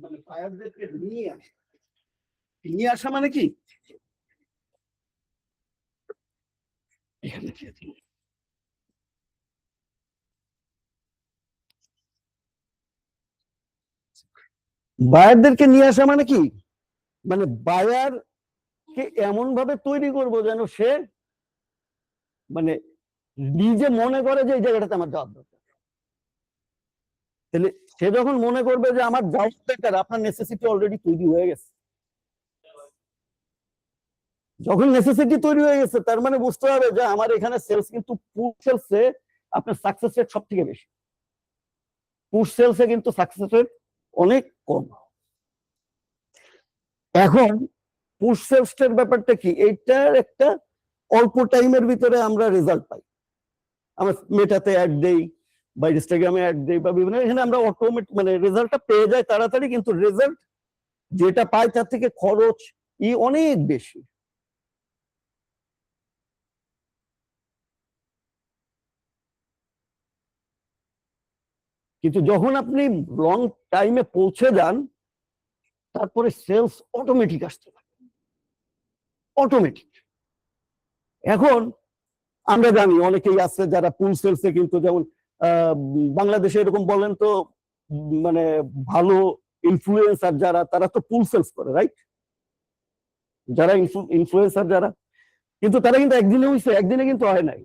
মানে বায়ারদেরকে নিয়ে আসা মানে কি বায়ারদেরকে নিয়ে আসা মানে কি মানে বায়ার কে এমন ভাবে তৈরি করব যেন সে মানে নিজে মনে করে যে এই জায়গাটাতে আমার যাওয়ার দরকার। তাহলে সে যখন মনে করবে যে আমার যাওয়ার দরকার, আপনার নেসেসিটি অলরেডি তৈরি হয়ে গেছে। যখন নেসেসিটি তৈরি হয়ে গেছে তার মানে বুঝতে হবে যে আমার এখানে সেলস কিন্তু পুশ সেলসে আপনার সাকসেস রেট সব থেকে বেশি। পুশ সেলসে কিন্তু সাকসেস রেট অনেক কম। এখন পুশ সেলসের ব্যাপারটা কি, এইটার একটা অল্প টাইমের ভিতরে আমরা রেজাল্ট পাই। আমরা মেটাতে অ্যাড দেই বা ইনস্টাগ্রামে অ্যাড দেই বা বিভিন্ন, এখানে আমরা অটোমেটিক মানে রেজাল্টটা পেয়ে যাই তাড়াতাড়ি, কিন্তু রেজাল্ট যেটা পাই তার থেকে খরচ অনেক বেশি। কিন্তু যখন আপনি লং টাইমে পৌঁছে যান তারপরে সেলস অটোমেটিক আসতে থাকে, অটোমেটিক। এখন আমরা জানি অনেকেই আছে যারা পুল সেলসে, কিন্তু যেমন বাংলাদেশে এরকম বলেন তো মানে ভালো ইনফ্লুয়েন্সার যারা, তারা তো পুল সেলস করে, রাইট? যারা ইনফ্লুয়েন্সার যারা, কিন্তু তারা কিন্তু একদিনে হইছে, একদিনে কিন্তু হয় নাই।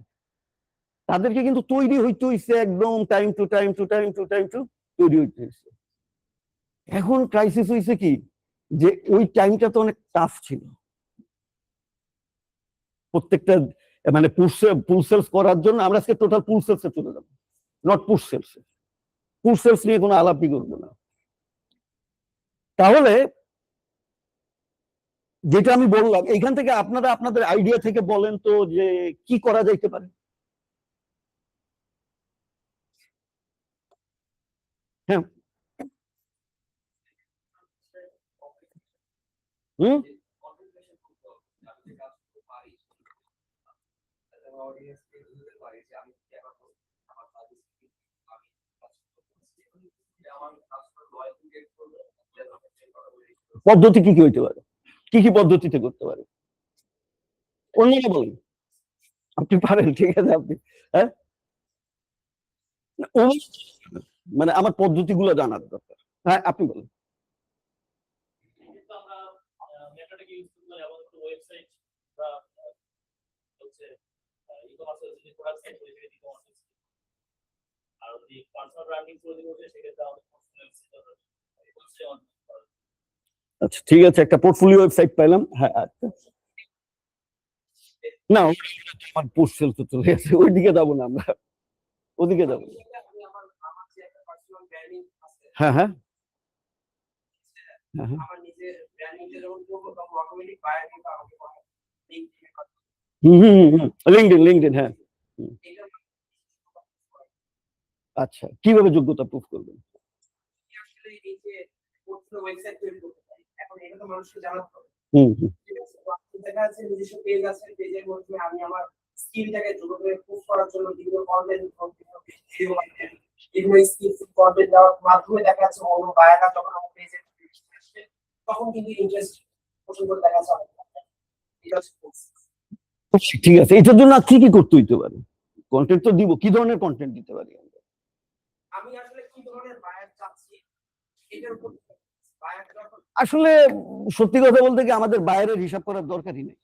তাদেরকে কিন্তু তৈরি হইতে হইছে একদম time to time to time to time to তৈরি হইতে হইছে। এখন ক্রাইসিস হইছে কি যে ওই টাইমটা তো অনেক টাফ ছিল। প্রত্যেকটা মানে পুল সেলস করার জন্য আমরা আজকে টোটাল পুল সেলসে চলে যাবো, নট পুশ সেলসে। পুশ সেলস নিয়ে কোনো আলাপই করবো না। তাহলে যেটা আমি বললাম, এইখান থেকে আপনারা আপনাদের আইডিয়া থেকে বলেন তো যে কি করা যাইতে পারে। হ্যাঁ, হুম, পদ্ধতি কি কি হইতে পারে, কি কি পদ্ধতিতে করতে পারে অন্যরা বলেন। আপনি পারেন, ঠিক আছে, আপনি হ্যাঁ মানে আমার পদ্ধতিগুলো জানার দরকার। হ্যাঁ, আপনি বলেন। আচ্ছা, ঠিক আছে, একটা পোর্টফোলিও ওয়েবসাইট পাইলাম। হ্যাঁ, আচ্ছা, না আমার পোস্ট সেল তো চলে গেছে, ওইদিকে যাবো না আমরা, ওদিকে যাবো। হ্যাঁ হ্যাঁ লিঙ্কডইন, হ্যাঁ। আচ্ছা, কিভাবে যোগ্যতা প্রুফ করবেন? হুম হুম দেখা যাচ্ছে নিজস্ব পেজ আছে, পেজের মধ্যে আমি আমার স্কিলটাকে যোগ্যতা প্রুফ করার জন্য বিভিন্ন কন্টেন্ট বিভিন্ন স্কিল কন্টেন্ট দেওয়ার মাধ্যমে দেখা যাচ্ছে অন্য বায়াররা যখন আমার পেজে আসে তখন কিন্তু ইন্টারেস্ট পোষণ করে দেখা যাচ্ছে। ঠিক আছে, এটার জন্য কি কি করতে হইতে পারে? কন্টেন্ট তো দিব, কি ধরনের কন্টেন্ট দিতে পারি আমরা? আমি আসলে কি ধরনের বায়ার চাচ্ছি এটার উপর। আসলে সত্যি কথা বলতে কি আমাদের বায়ারের হিসাব করার দরকারই নেই।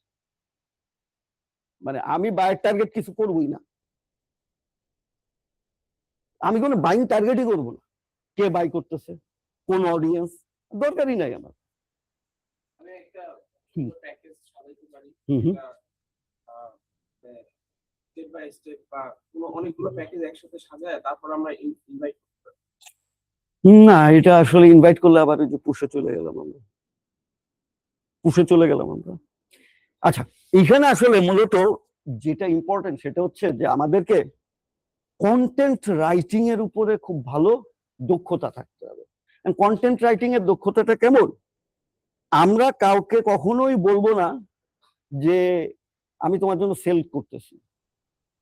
মানে আমি বায়ার টার্গেট কিছু করবই না, আমি কোনো বাইং টার্গেটই করবো না। কে বাই করতেছে, কোন অডিয়েন্স, দরকারই নাই আমার। না, এটা আসলে ইনভাইট করলে আবার ওই যে পুষে চলে গেলাম আমরা, পুষে চলে গেলাম আমরা। আচ্ছা, এখানে আসলে মূলত যেটা ইম্পর্টেন্ট সেটা হচ্ছে যে আমাদেরকে কন্টেন্ট রাইটিং এর উপরে খুব ভালো দক্ষতা থাকতে হবে। কন্টেন্ট রাইটিং এর দক্ষতাটা কেমন, আমরা কাউকে কখনোই বলবো না যে আমি তোমার জন্য সেল করতেছি,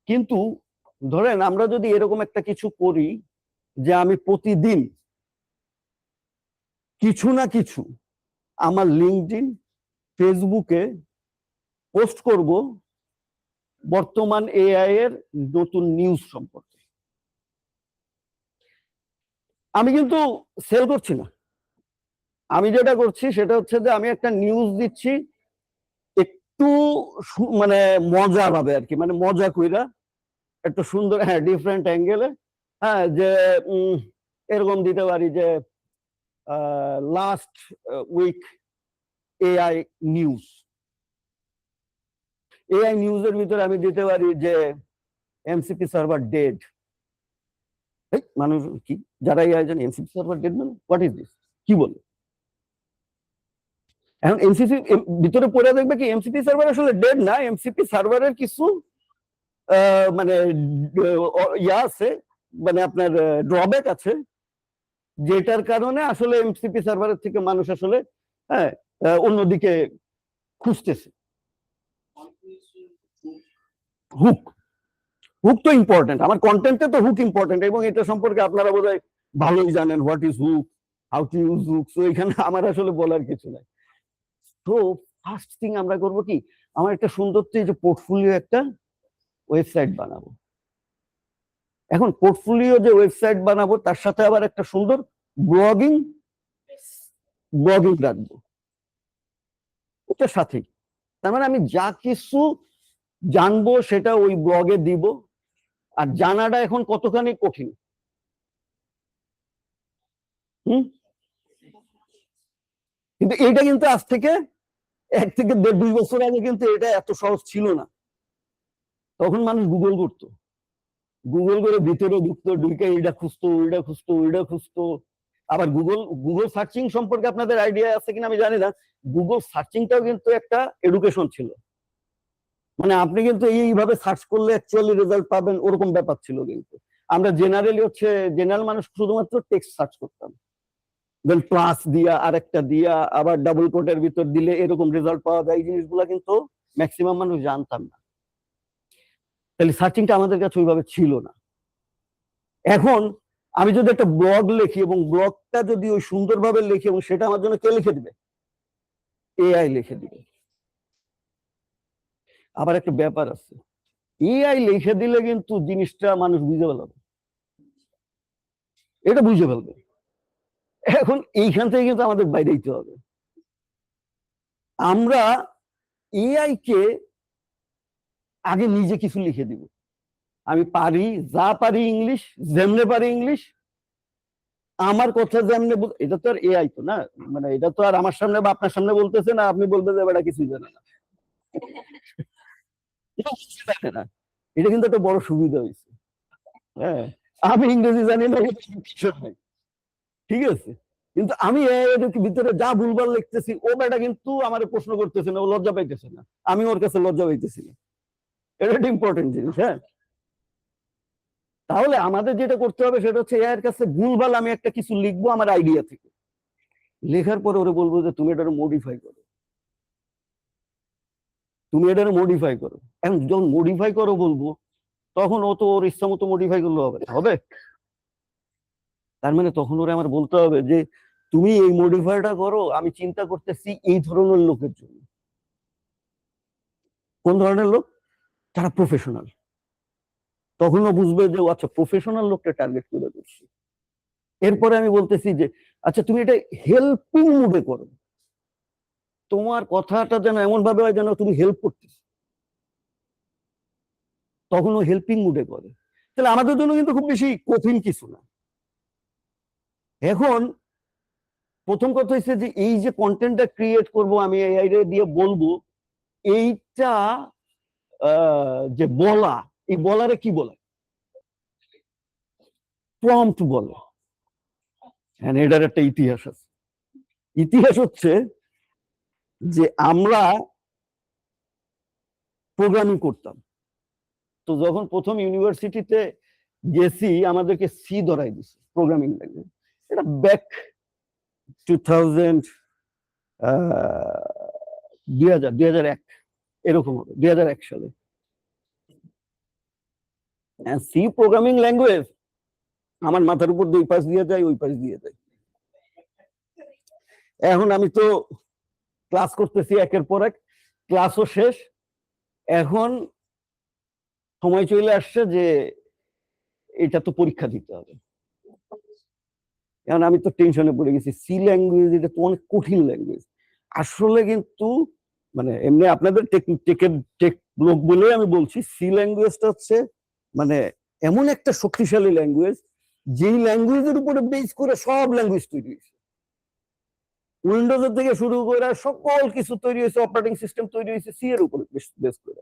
কিন্তু ধরেন আমরা যদি এরকম একটা কিছু করি যে আমি প্রতিদিন কিছু না কিছু আমার লিঙ্কডইন, ফেসবুকে পোস্ট করব বর্তমান এআই এর নতুন নিউজ সম্পর্কে। আমি কিন্তু সেল করছি না, আমি যেটা করছি সেটা হচ্ছে যে আমি একটা নিউজ দিচ্ছি একটু মানে মজা ভাবে আর কি, মানে মজা কইরা একটু সুন্দর, হ্যাঁ ডিফারেন্ট অ্যাঙ্গেলে, হ্যাঁ যে এরকম দিতে পারি যে last week AI news, AI নিউজের ভিতরে আমি দিতে পারি যে এমসিপি সার্ভার ডেড। মানুষ কি যারা এআই জানে এমসিপি সার্ভার ডেড মানে হোয়াট ইজ দিস, কি বলে? এখন এমসিপি ভিতরে পড়ে দেখবে কি এমসিপি সার্ভার আসলে ডেড না, এমসিপি সার্ভারের কিছু মানে ইয়া আছে, মানে আপনার ড্রব্যাক আছে, যেটার কারণে আসলে এমসিপি সার্ভারের থেকে মানুষ আসলে হ্যাঁ অন্যদিকে খুঁজতেছে। হুক, হুক তো ইম্পর্টেন্ট, আমার কন্টেন্টে তো হুক ইম্পর্টেন্ট, এবং এটা সম্পর্কে আপনারা বোধহয় ভালোই জানেন what is hook, how to use hook. So এখানে আমার আসলে বলার কিছু নাই। তো ফার্স্ট থিং আমরা করবো কি, আমার একটা সুন্দর যে পোর্টফোলিও একটা ওয়েবসাইট বানাবো। এখন পোর্টফোলিও যে ওয়েবসাইট বানাবো তার সাথে আবার একটা সুন্দর ব্লগিং রাখবো ওটার সাথেই। তার মানে আমি যা কিছু জানবো সেটা ওই ব্লগে দিব। আর জানাটা এখন কতখানি কঠিন, কিন্তু এটা কিন্তু আজ থেকে 1 থেকে 1.5-2 বছর আগে কিন্তু এটা এত সহজ ছিল না। তখন মানুষ গুগল করতো, গুগল করে ভিতরে ঢুকতো, ঢুকে এটা খুঁজতো, ওইটা খুঁজতো, ওইটা খুঁজতো। আবার গুগল সার্চিং সম্পর্কে আপনাদের আইডিয়া আছে কিনা আমি জানি না, গুগল সার্চিংটাও কিন্তু একটা এডুকেশন ছিল। মানে আপনি কিন্তু এইভাবে সার্চ করলে অ্যাকচুয়ালি রেজাল্ট পাবেন ওরকম ব্যাপার ছিল। কিন্তু আমরা জেনারেলি জেনারেল মানুষ শুধুমাত্র টেক্সট সার্চ করতাম, দেন প্লাস দিয়া আরেকটা দিয়া আবার ডাবল কোটের ভিতর দিলে এরকম রেজাল্ট পাওয়া যায়, এই জিনিসগুলো কিন্তু ম্যাক্সিমাম মানুষ জানতাম না। তাহলে সার্চিংটা আমাদের কাছে ওইভাবে ছিল না। এখন আমি যদি একটা ব্লগ লিখি এবং ব্লগটা যদি ওই সুন্দরভাবে লিখি এবং সেটা আমার জন্য কে লিখে দিবে? এআই লিখে দিবে। আবার একটা ব্যাপার আছে, এআই লিখে দিলে কিন্তু জিনিসটা মানুষ বুঝে ফেলবে, এটা বুঝে ফেলবে। এখন এইখান থেকে কিন্তু আমাদের বাইরে দিতে হবে। আমরা এআই কে আগে নিজে কিছু লিখে দিব। আমি পারি, যা পারি ইংলিশ, যেমনে পারি ইংলিশ, আমার কথা যেমনে, এটা তো আর এআই তো না, মানে এটা তো আর আমার সামনে বা আপনার সামনে বলতেছে না, আপনি বলবেন যে এটা কিছুই জানে না। না, এটা কিন্তু একটা বড় সুবিধা হয়েছে। হ্যাঁ, আমি ইংরেজি জানি না, ঠিক আছে, কিন্তু আমি ভিতরে যা ভুলভাল লিখতেছি ও বেটা কিন্তু আমার প্রশ্ন করতেছে না, ও লজ্জা পাইতেছে না, আমি ওর কাছে লজ্জা পাইতেছি না। এটা একটা ইম্পর্টেন্ট জিনিস। হ্যাঁ, তাহলে আমাদের যেটা করতে হবে সেটা হচ্ছে এর কাছে ভুলভাল আমি একটা কিছু লিখবো আমার আইডিয়া থেকে, লেখার পরে ওরে বলবো যে তুমি এটা মডিফাই করো, তুমি এটা মডিফাই করো। এখন যখন মডিফাই করো বলবো, তখন ও তো ওর ইচ্ছা মতো মডিফাই করলে হবে। তার মানে তখন ওরা আমার বলতে হবে যে তুমি এই মডিফাইটা করো, আমি চিন্তা করতেছি এই ধরনের লোকের জন্য। কোন ধরনের লোক? যারা প্রফেশনাল। তখনও বুঝবে যে আচ্ছা প্রফেশনাল লোকটা টার্গেট করে করছি। এরপরে আমি বলতেছি যে আচ্ছা তুমি এটা হেল্পিং মুডে করো, তোমার কথাটা যেন এমন ভাবে হয় যেন তুমি হেল্প করতেছ, তখন ও হেল্পিং মুডে করে। তাহলে আমাদের জন্য কিন্তু খুব বেশি কঠিন কিছু না। এখন প্রথম কথা হচ্ছে যে এই যে কন্টেন্টটা ক্রিয়েট করব আমি এআই দিয়ে বলবো, এইটা যে বলা, এই বলারে কি বলে? প্রম্পট বলে। হ্যাঁ, এটার একটা ইতিহাস আছে। ইতিহাস হচ্ছে যে আমরা প্রোগ্রামিং করতাম, তো যখন প্রথম ইউনিভার্সিটিতে গেছি আমাদেরকে সি ধরাই দিছে প্রোগ্রামিং ল্যাঙ্গুয়েজ। এটা ব্যাক 2000 2001 এরকম হবে, 2001 সালে। সি প্রোগ্রামিং ল্যাঙ্গুয়েজ আমার মাথার উপর দুই পাশ দিয়ে যায়, ওই পাশ দিয়ে যায়। এখন আমি তো ক্লাস করতেছি একের পর এক, ক্লাসও শেষ, এখন সময় চলে আসছে যে এটা তো পরীক্ষা দিতে হবে। এখন আমি তো টেনশনে পড়ে গেছি, সি ল্যাঙ্গুয়েজ এটা তো অনেক কঠিন ল্যাঙ্গুয়েজ আসলে, কিন্তু মানে এমনি আপনাদের টেক লোক বলে আমি বলছি, সি ল্যাঙ্গুয়েজটা হচ্ছে মানে এমন একটা শক্তিশালী ল্যাঙ্গুয়েজ, যেই ল্যাঙ্গুয়েজের উপরে বেস করে সব ল্যাঙ্গুয়েজ তৈরি হয়েছে। উইন্ডোজের থেকে শুরু করে সকল কিছু তৈরি হয়েছে, অপারেটিং সিস্টেম তৈরি হয়েছে সি এর উপরে বেস করে।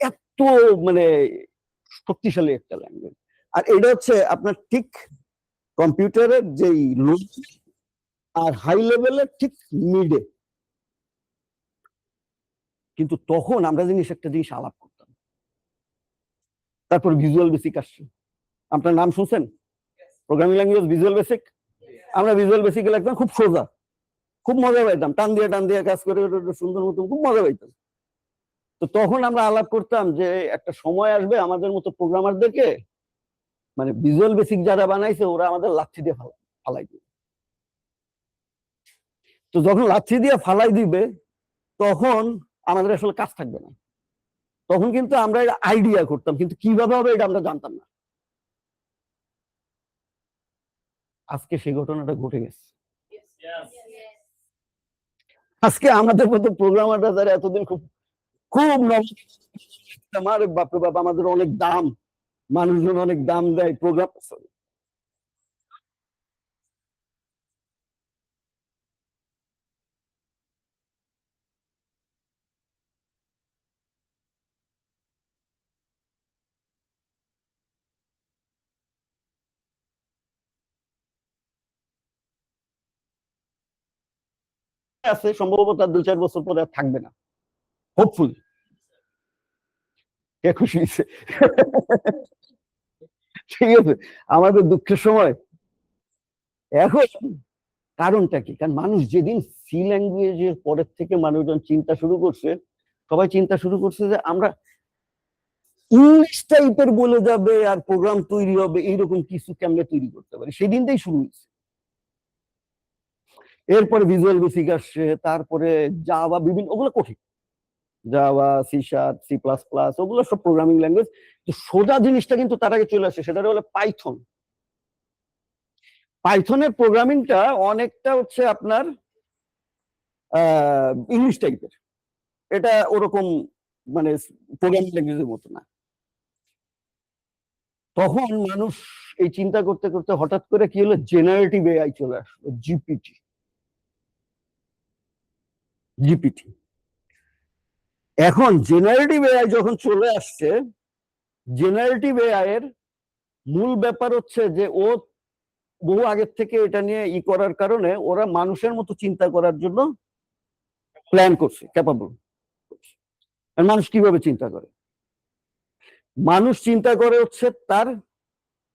এত মানে শক্তিশালী একটা ল্যাঙ্গুয়েজ। আর এটা হচ্ছে আপনার ঠিক কম্পিউটারের যেই লো আর হাই লেভেলের ঠিক মিডে। কিন্তু তখন আমরা একটা জিনিস আলাপ করতাম। তারপর ভিজুয়াল বেসিক আসছে, আপনার নাম শুনছেন? Programming language visual basic. আমরা ভিজুয়াল বেসিক লিখতাম খুব সোজা, খুব মজা পাইতাম, টান দিয়ে কাজ করে সুন্দর মতো খুব মজা পাইতাম। তো তখন আমরা আলাপ করতাম যে একটা সময় আসবে আমাদের মতো প্রোগ্রামারদেরকে মানে ভিজুয়াল বেসিক যারা বানাইছে ওরা আমাদের লাঠি দিয়ে ফালাই দিবে। তো যখন লাঠি দিয়ে ফালাই দিবে তখন আমাদের আসলে কাজ থাকবে না। তখন কিন্তু আমরা আইডিয়া করতাম, কিন্তু কিভাবে হবে এটা আমরা জানতাম না। আজকে সেই ঘটনাটা ঘটে গেছে। আজকে আমাদের মতো প্রোগ্রামাররা যারা এতদিন খুব খুব আমার বাপরে বাপ, আমাদের অনেক দাম, মানুষজন অনেক দাম দেয় প্রোগ্রাম। আছে সম্ভবত আর 2-4 বছর পরে আর থাকবে না, হোপফুলি। কে খুশি হয়েছে? ঠিক আছে, আমাদের দুঃখের সময় এখন। কারণটা কি? কারণ মানুষ যেদিন সি ল্যাঙ্গুয়েজের পরের থেকে মানুষজন চিন্তা শুরু করছে, সবাই চিন্তা শুরু করছে যে আমরা ইংলিশ টাইপের বলে যাবে আর প্রোগ্রাম তৈরি হবে, এইরকম কিছু কেমনে তৈরি করতে পারি, সেদিন থেকেই শুরু হয়েছে। এরপরে ভিজুয়াল বেসিক আসছে, তারপরে জাভা, বিভিন্ন ওগুলো কঠিন, Java, C sharp, C plus plus, ওগুলো সব প্রোগ্রামিং ল্যাঙ্গুয়েজ। তো সোজা জিনিসটা কিন্তু তার আগে চলে আসে, সেটা হলো পাইথন। পাইথনের প্রোগ্রামিংটা অনেকটা হচ্ছে আপনার ইংলিশ টাইপের, এটা ওরকম মানে প্রোগ্রামিং ল্যাঙ্গুয়েজের মতো না। তখন মানুষ এই চিন্তা করতে করতে হঠাৎ করে কি হলো, জেনারেটিভ এআই চলে আসলো, জিপিটি। জিপিটি এখন জেনারেটিভ এআই যখন চলে আসছে, জেনারেটিভ এআই এর মূল ব্যাপার হচ্ছে যে ও বহু আগের থেকে এটা নিয়ে করার কারণে ওরা মানুষের মতো চিন্তা করার জন্য প্ল্যান করছে, ক্যাপাবল। মানুষ কিভাবে চিন্তা করে? মানুষ চিন্তা করে হচ্ছে তার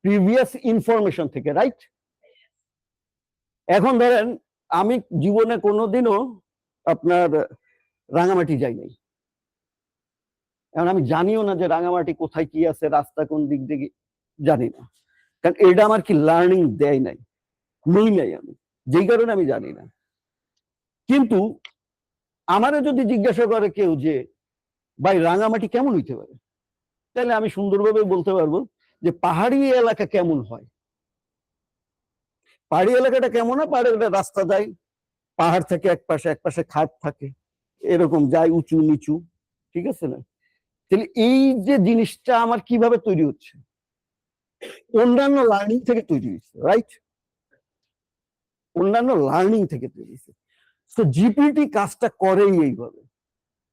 প্রিভিয়াস ইনফরমেশন থেকে, রাইট? এখন ধরেন আমি জীবনে কোনোদিনও আপনার রাঙামাটি যাই নাই, এখন আমি জানিও না যে রাঙামাটি কোথায় কি আছে, রাস্তা কোন দিক দিয়ে জানি না, কারণ এটা আমার কি লার্নিং দেয় নাই, নেই নাই আমি, যেই কারণে আমি জানি না। কিন্তু আমারও যদি জিজ্ঞাসা করে কেউ যে ভাই রাঙামাটি কেমন হইতে পারে, তাহলে আমি সুন্দরভাবে বলতে পারবো যে পাহাড়ি এলাকা কেমন হয়। পাহাড়ি এলাকাটা কেমন হয়? পাহাড়ি এলাকা রাস্তা যায়, পাহাড় থেকে এক পাশে খাদ থাকে, এরকম যায় উঁচু নিচু, ঠিক আছে না? তাহলে এই যে জিনিসটা আমার কিভাবে তৈরি হচ্ছে, অন্যান্য লার্নিং থেকে তৈরি হচ্ছে, রাইট? অন্যান্য লার্নিং থেকে তৈরি হচ্ছে। তো জিপিটি কাজটা করেই এইভাবে।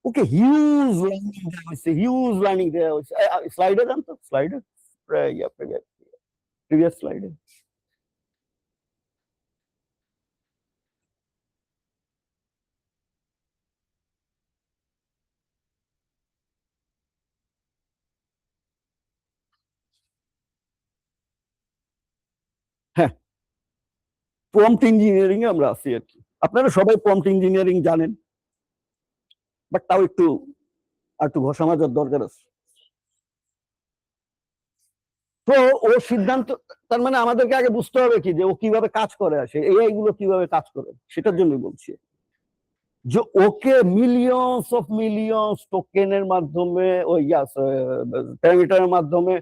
ওকে হিউজ লার্নিং দেওয়া হয়েছে, হিউজ লার্নিং দেওয়া হয়েছে। স্লাইডে জানতো, স্লাইডে প্রিভিয়াস স্লাইডে হ্যাঁ, প্রম্পট ইঞ্জিনিয়ারিং এ আমরা আছি আর কি। আপনারা সবাই প্রম্পট ইঞ্জিনিয়ারিং জানেন, বাট তাও একটু ঘষা মাজার দরকার আছে। তো ও সিদ্ধান্ত, তার মানে আমাদেরকে আগে বুঝতে হবে কি যে ও কিভাবে কাজ করে আসে, এআই গুলো কিভাবে কাজ করে, সেটার জন্য বলছি যে ওকে মিলিয়ন্স টোকেনের মাধ্যমে ওই প্যারামিটারের মাধ্যমে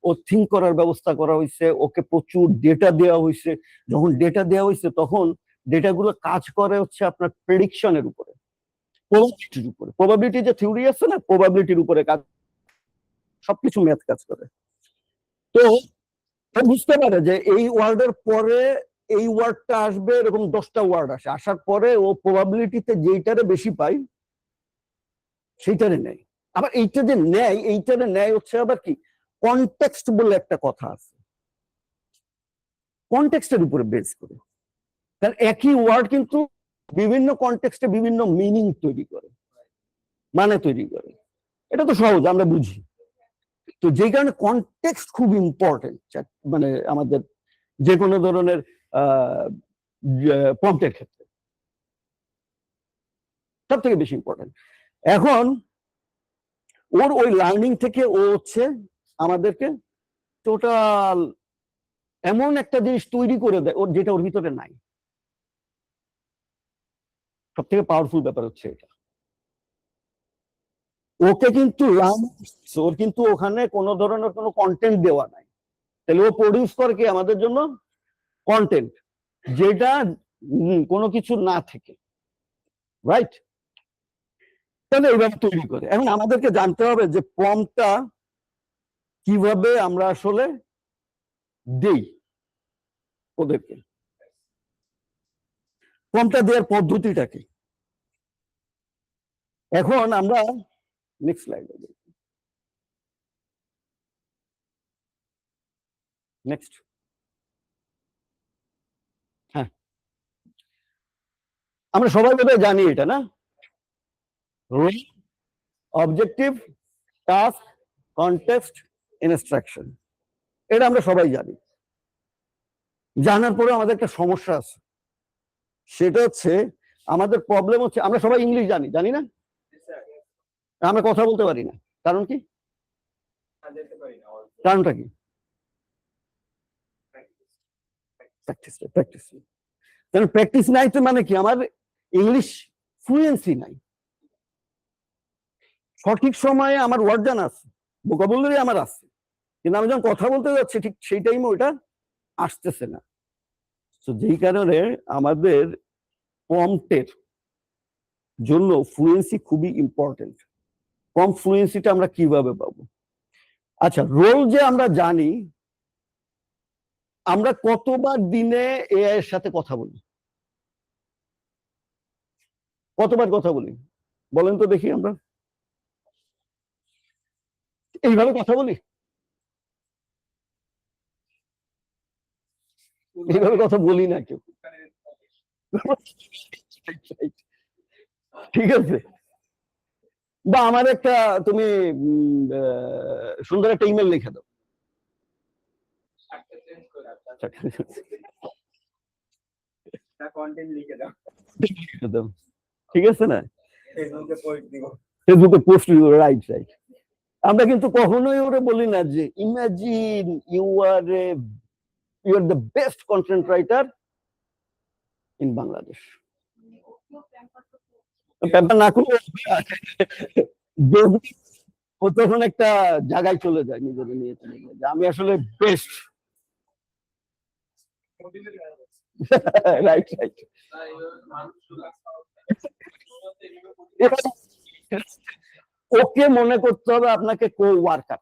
ও থিঙ্ক করার ব্যবস্থা করা হয়েছে, ওকে প্রচুর ডেটা দেওয়া হয়েছে। যখন ডেটা দেওয়া হয়েছে তখন ডেটাগুলো কাজ করে হচ্ছে আপনার প্রেডিকশনের উপরে, প্রবাবিলিটির উপরে। প্রবাবিলিটি যে থিওরি আছে না, প্রবাবিলিটির উপরে কাজ, সবকিছু ম্যাথ কাজ করে। তো ও বুঝতে পারে যে এই ওয়ার্ডের পরে এই ওয়ার্ডটা আসবে, এরকম 10টা ওয়ার্ড আসে, আসার পরে ও প্রবাবিলিটিতে যেইটারে বেশি পাই সেইটারে নেয়। আবার এইটা যে নেয়, এইটারে নেয় হচ্ছে আবার কি কনটেক্সট বলে একটা কথা আছে, কনটেক্সটের উপরে বেস করে। কারণ একই ওয়ার্ড কিন্তু বিভিন্ন কনটেক্সটে বিভিন্ন মিনিং তৈরি করে, মানে তৈরি করে। এটা তো সহজ, আমরা বুঝি। তো যেই কারণে কনটেক্সট খুব ইম্পর্টেন্ট, মানে আমাদের যে কোনো ধরনের প্রম্পটের ক্ষেত্রে সব থেকে বেশি ইম্পর্টেন্ট। এখন ওর ওই লার্নিং থেকে ও হচ্ছে আমাদেরকে টোটাল এমন একটা জিনিস তৈরি করে দেয় ওর, যেটা ওর ভিতরে নাই। সব থেকে পাওয়ারফুল ব্যাপার হচ্ছে এটা। ওকে কিন্তু ওর কিন্তু ওখানে কোনো ধরনের কোনো কন্টেন্ট দেওয়া নাই, তাহলে ও প্রডিউস করে কি আমাদের জন্য কন্টেন্ট, যেটা কোনো কিছু না থেকে, রাইট? তাহলে এইভাবে তৈরি করে। এখন আমাদেরকে জানতে হবে যে প্রম্পটটা কিভাবে আমরা আসলে দেই ওদেরকে, প্রম্পটটা দেওয়ার পদ্ধতিটা কি। এখন আমরা নেক্সট স্লাইড, নেক্সট। হ্যাঁ, আমরা সবাই বোধহয় জানি এটা, না? Role, objective, task, context, instruction, এটা আমরা সবাই জানি। জানার পরে আমাদের একটা সমস্যা আছে, সেটা হচ্ছে আমাদের প্রবলেম হচ্ছে আমরা সবাই ইংলিশ জানি, জানি না? আমরা কথা বলতে পারি না, কারণ কি? কারণটা কি? প্র্যাকটিস। কারণ প্র্যাকটিস নাই তো মানে কি, আমার ইংলিশ ফ্লুয়েন্সি নাই। সঠিক সময়ে আমার ওয়ার্ড জানা আছে, ভোকাবুলারি আমার আছে, কিন্তু আমি যখন কথা বলতে যাচ্ছি ঠিক সেই টাইমে ওটা আসতেছে না। তো যেই কারণে আমাদের প্রম্পটের জন্য ফ্লুয়েন্সি খুবই ইম্পর্টেন্ট। কম ফ্লুয়েন্সিটা আমরা কিভাবে পাবো? আচ্ছা, রোল যে আমরা জানি, আমরা কতবার দিনে এআই এর সাথে কথা বলি? কতবার কথা বলি বলেন তো দেখি? আমরা এইভাবে কথা বলি? এইভাবে কথা বলি না কেউ। ঠিক আছে, বা আমার একটা তুমি সুন্দর একটা ইমেল লিখে দাও। ঠিক আছে না? ফেসবুকে পোস্ট দিব, রাইট রাইট। আমরা কিন্তু কখনোই ওরা বলি না যে imagine you are the best content writer in Bangladesh. ব্যাপার না করলে ও তখন একটা জায়গায় চলে যায়, নিজের নিয়ে চলে যায় যে আমি আসলে বেস্ট। Right right. ওকে মনে করতে হবে আপনাকে কো ওয়ার্কার।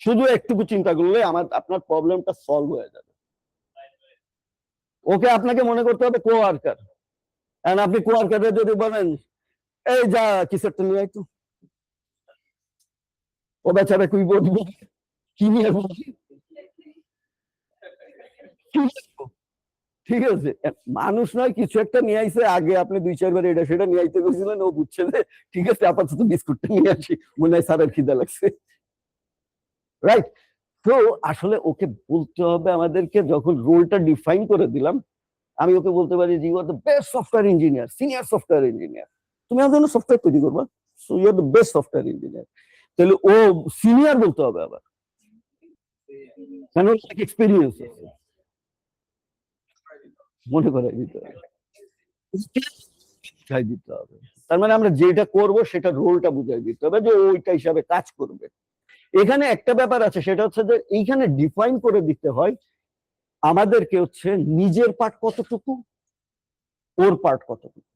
শুধু একটুকু চিন্তা করলে আপনার প্রবলেমটা সলভ হয়ে যাবে। ওকে আপনাকে মনে করতে হবে কো ওয়ার্কার। এন্ড আপনি কো ওয়ার্কারে যদি বলেন এই যা কিছু একটা নিয়ে একটু, ও বেচারা কি বলবো, কি নিয়ে বলবি, ঠিক আছে? মানুষ নয়, কিছু একটা নিয়ে আইছে, আগে আপনি 2-4 বার এটা সেটা নিয়ে আইতে গেছিলেন, ও বুঝছে যে ঠিক আছে আপাতত বিস্কুটটা নিয়ে আসি, মনে হয় স্যারের খিদা লাগছে, রাইট? তো আসলে ওকে বলতে হবে আমাদেরকে, যখন রোলটা ডিফাইন করে দিলাম, আমি ওকে বলতে পারি যে you are the best software engineer, senior software engineer, তুমি আমার জন্য সফটওয়্যার তৈরি করবা, so you are the best software engineer. তাহলে ও সিনিয়র বলতে হবে আবার, কেন এক্সপিরিয়েন্স মনে করাই দিতে হবে, বুঝাই দিতে হবে। তার মানে আমরা যেটা করব সেটা রোলটা বুঝাই দিতে হবে যে ওইটা হিসাবে কাজ করবে। এখানে একটা ব্যাপার আছে, সেটা হচ্ছে যে এইখানে ডিফাইন করে দিতে হয় আমাদেরকে হচ্ছে নিজের পার্ট কতটুকু, ওর পার্ট কতটুকু।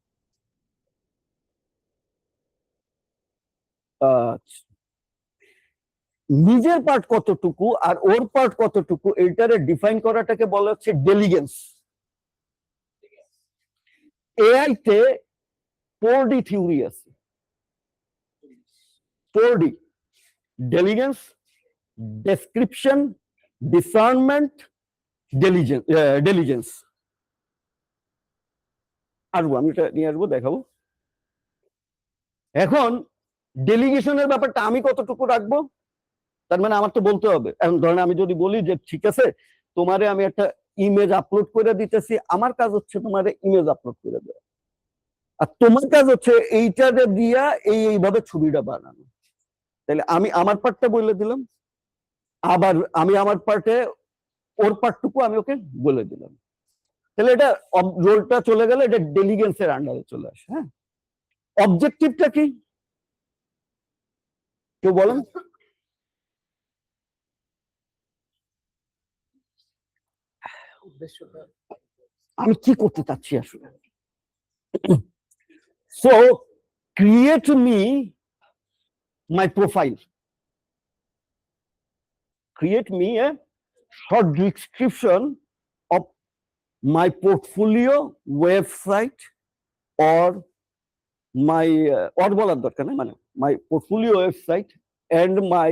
নিজের পার্ট কতটুকু আর ওর পার্ট কতটুকু এইটারে ডিফাইন করাটাকে বলা হচ্ছে ডেলিগেন্স। এআই তে 4D থিওরি আছে, 4D: ডেলিগেন্স, ডেসক্রিপশন, ডিসার্নমেন্ট, ডেলিজেন্স। আসবো, আমি এটা নিয়ে আসবো, দেখাবো। এখন ডেলিগেশনের ব্যাপারটা আমি কতটুকু রাখবো, তার মানে আমার তো বলতে হবে। এখন ধরেন আমি যদি বলি যে ঠিক আছে তোমারে আমি একটা ইমেজ আপলোড করে দিতেছি, আমার কাজ হচ্ছে তোমারে ইমেজ আপলোড করে দেওয়া, আর তোমার কাজ হচ্ছে এইটাতে দিয়া এইভাবে ছবিটা বানানো, তাহলে আমি আমার পার্টটা বলে দিলাম, আবার আমি আমার পার্টে ওর পার্টটুকু আমি ওকে বলে দিলাম, তাহলে এটা রোলটা চলে গেলে এটা ডেলিগেন্সের আন্ডারে চলে আসে। হ্যাঁ, অবজেক্টিভটা কি কেউ বলেন? আমি কি করতে চাচ্ছি আসলে? So create me my profile, create me a short description of my portfolio website or my or বলার দরকার নেই, মানে my portfolio website and my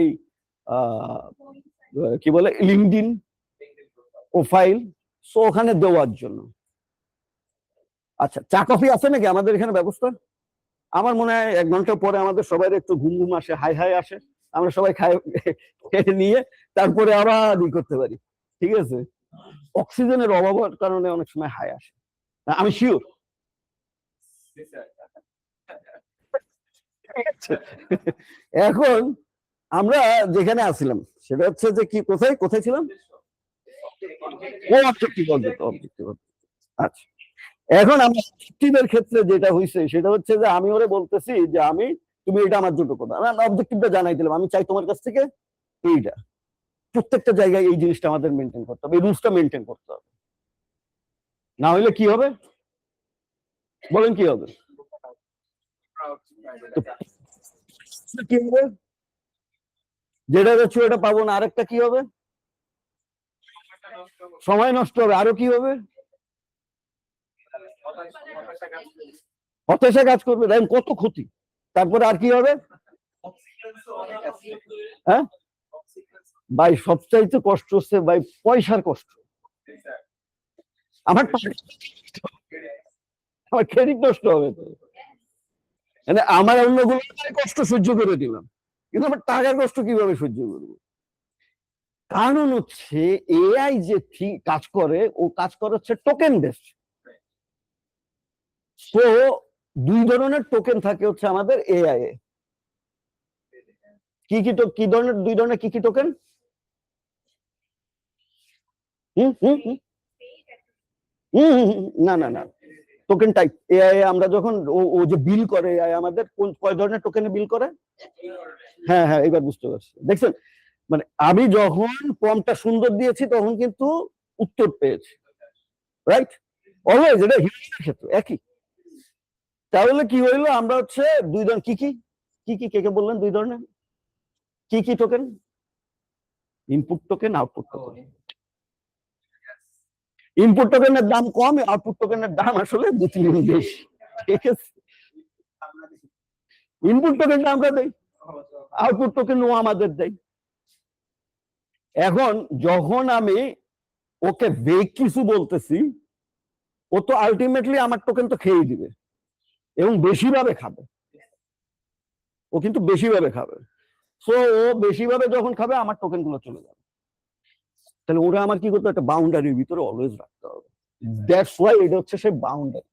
কি বলে লিঙ্কডইন প্রোফাইল, সো ওখানে দেওয়ার জন্য। আচ্ছা, চা কফি আছে নাকি আমাদের এখানে ব্যবস্থা? আমার মনে হয় 1 ঘন্টা পরে আমাদের সবাই একটু ঘুম ঘুম আসে, হাই হাই আসে, আমরা সবাই খেয়ে নিয়ে তারপরে আবার ই করতে পারি। ঠিক আছে, অক্সিজেনের অভাবের কারণে অনেক সময় হাই আসে, আমি শিওর। এখন আমরা যেখানে আসছিলাম সেটা হচ্ছে যে কি, কোথায় কোথায় ছিলাম? ও অবজেক্টিভ, অবজেক্টিভ। আচ্ছা, এখন আমরা অবজেক্টিভের ক্ষেত্রে যেটা হয়েছে সেটা হচ্ছে যে আমি ওরে বলতেছি যে আমি, তুমি এটা আমার জন্য করবে, আমি অবজেক্টিভটা জানাই দিলাম, আমি চাই তোমার কাছ থেকে এইটা। প্রত্যেকটা জায়গায় এই জিনিসটা আমাদের মেনটেন করতে হবে, এই রুলসটা মেনটেন করতে হবে, না হলে কি হবে বলেন? কি হবে? কি হবে? যেটা যাচ্ছে ওটা পাবো না, আরেকটা কি হবে? সময় নষ্ট হবে, আরো কি হবে? হতাশা কাজ করবে, দেখেন কত ক্ষতি। তারপরে আর কি হবে? হ্যাঁ ভাই, সবচাইতে কষ্ট হচ্ছে ভাই পয়সার কষ্ট। আমার ক্রেডিট নষ্ট হবে তো, মানে আমার অন্যগুলো কষ্ট সহ্য করে দিলাম, কিন্তু আমার টাকার কষ্ট কিভাবে সহ্য করবো? কারণ হচ্ছে এআই যে কাজ করে, ও কাজ করে হচ্ছে টোকেন বেস। তো 2 ধরনের টোকেন থাকে হচ্ছে আমাদের এআই এ। কি কি কি ধরনের, 2 ধরনের কি কি টোকেন? না না না, টোকেন টাইপ এআই আমরা যখন ও যে বিল করে এআই আমাদের কোন কয় ধরনের টোকেনে বিল করে? হ্যাঁ হ্যাঁ, এবার বুঝতে পারছি, দেখছেন? মানে আমি যখন প্রম্পটটা সুন্দর দিয়েছি তখন কিন্তু উত্তর পেয়েছি, রাইট? অলওয়েজ এটা হিউম্যানের ক্ষেত্রে একই। তাহলে কি হইলো, আমরা হচ্ছে 2 ধরনের কি কি কি কি কে কে বললেন 2 ধরনের কি কি token? Input token, output token. Input টোকেনের দাম কম, আউটপুট টোকেনের দাম আসলে 2-3 গুণ বেশি। ঠিক আছে, ইনপুট টোকেনটা আমরা দেই, আউটপুট টোকেন ও আমাদের দেয়। এখন যখন আমি ওকে বেগ কিছু বলতেছি, ও তো আলটিমেটলি আমার টোকেন তো খেয়ে দিবে এবং বেশি ভাবে খাবে, ও কিন্তু বেশি ভাবে খাবে। সো ও বেশি ভাবে যখন খাবে আমার টোকেন গুলো চলে যাবে, তাহলে ওরা আমার কি করতে, একটা বাউন্ডারির ভিতরে অলওয়েজ রাখতে হবে। দ্যাটস ওয়াই এটা হচ্ছে সেই বাউন্ডারি।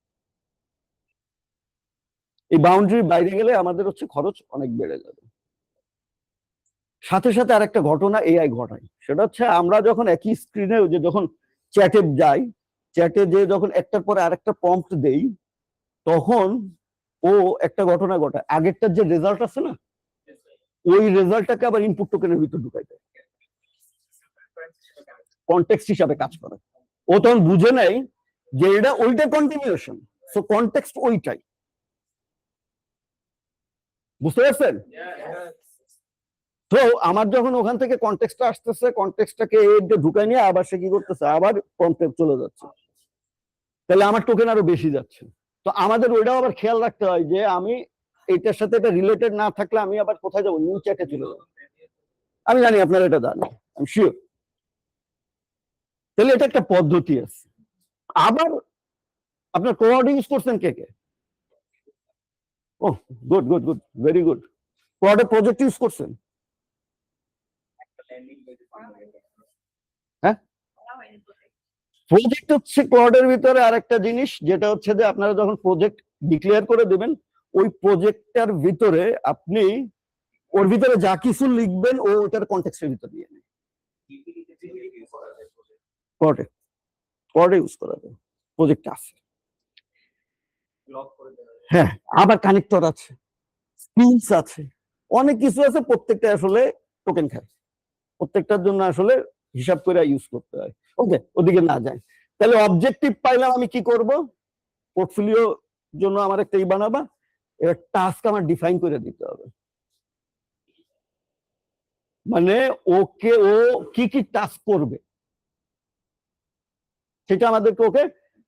এই বাউন্ডারির বাইরে গেলে আমাদের হচ্ছে খরচ অনেক বেড়ে যাবে। সাথে সাথে আরেকটা ঘটনা এআই ঘটায়, সেটা হচ্ছে আমরা যখন একই স্ক্রিনে যে যখন চ্যাটে যাই, চ্যাটে যে যখন একটার পরে আরেকটা প্রম্পট দেই, তখন ও একটা ঘটনা ঘটায়, আগেরটার যে রেজাল্ট আছে না, ওই রেজাল্টটাকে আবার ইনপুট টোকেনের ভিতর ঢুকাই দেয়, কনটেক্সট হিসাবে কাজ করে। ও তখন বুঝে নেয় যে এটা ওইটা কন্টিনিউশন, সো কনটেক্সট ওইটাই। বুঝতে পারছেন? তো আমার যখন ওখান থেকে কনটেক্সটটা আসতেছে, কনটেক্সটটাকে ঢুকাই নিয়ে আবার সে কি করতেছে, আবার প্রম্পটে চলে যাচ্ছে, তাহলে আমার টোকেন আরো বেশি যাচ্ছে। তো আমাদের ওইটাও আবার খেয়াল রাখতে হয় যে আমি এটার সাথে এটা রিলেটেড না থাকলে আমি আবার কোথায় যাবো, নিউ চ্যাটে চলে যাবো। আমি জানি আপনারা এটা জানেন, আমি শিওর। তাহলে এটা একটা পদ্ধতি আছে। আবার আপনার কোয়াড ইউজ করছেন কে কে? Oh good good good, very good. কোয়াডে প্রজেক্ট ইউজ করছেন? হ্যাঁ, প্রজেক্ট হচ্ছে কোয়াডের ভিতরে আরেকটা জিনিস, যেটা হচ্ছে যে আপনারা যখন প্রজেক্ট ডিক্লেয়ার করে দেবেন, ওই প্রজেক্টটার ভিতরে আপনি ওর ভিতরে যা কিছু লিখবেন ও ওটার কনটেক্সটের ভিতরে দিয়ে নেয়। কোয়াডে কোয়াডে ইউজ করা যায়, প্রজেক্ট আছে। হ্যাঁ, আবার কানেক্টর আছে, স্কিলস আছে, অনেক কিছু আছে, প্রত্যেকটা আসলে টোকেন খায়, প্রত্যেকটার জন্য আসলে হিসাব করে ইউজ করতে হয়। ওকে, ওদিকে না যায়। তাহলে অবজেক্টিভ পাইলাম, আমি কি করব? পোর্টফোলিও জন্য আমার একটা বানাবা, এবার টাস্ক আমার ডিফাইন করে দিতে হবে, মানে ওকে ও কি কি টাস্ক করবে সেটা আমাদেরকে ওকে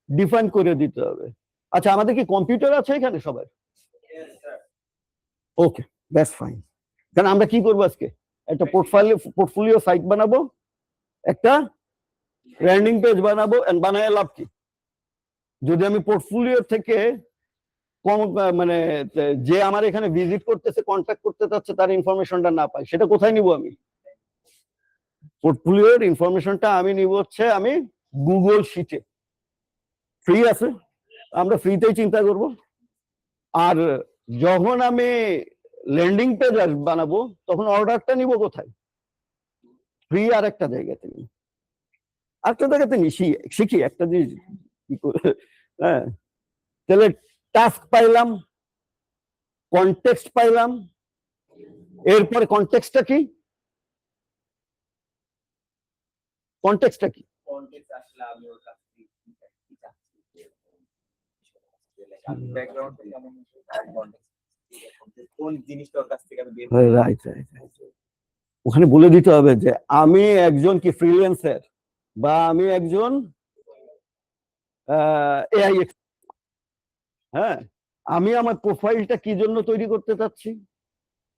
ডিফাইন করে দিতে হবে। আচ্ছা, আমাদের কি কম্পিউটার আছে এখানে সবাই? ওকে, দ্যাটস ফাইন। কারণ আমরা কি করবো আজকে, একটা পোর্টফোলিও সাইট বানাবো, একটা ল্যান্ডিং পেজ বানাবো, এন্ড বানায় লাভ কি? যদি আমি পোর্টফোলিও থেকে কম মানে যে আমার এখানে ভিজিট করতেছে, কন্ট্যাক্ট করতে চাচ্ছে, তার ইনফরমেশনটা না পাই, সেটা কোথায় নিব? আমি পোর্টফোলিওর ইনফরমেশনটা আমি নিব হচ্ছে আমি গুগল শিটে, ফ্রি আছে, আমরা ফ্রিতেই চিন্তা করব। আর যখন আমি ল্যান্ডিং পেজ বানাবো, তখন অর্ডারটা নিব কোথায়? ফ্রি আর একটা জায়গাতে নিই, আরেকটা জায়গাতে শিখি একটা জিনিস কি করে। হ্যাঁ, তাহলে টাস্ক পাইলাম, কনটেক্সট পাইলাম, এরপরে কনটেক্সটটা কি? কনটেক্সটটা কি? ওখানে বলে দিতে হবে যে আমি একজন কি ফ্রিল্যান্সার, বা আমি একজন এআই। হ্যাঁ, আমি আমার প্রোফাইলটা কি জন্য তৈরি করতে চাচ্ছি?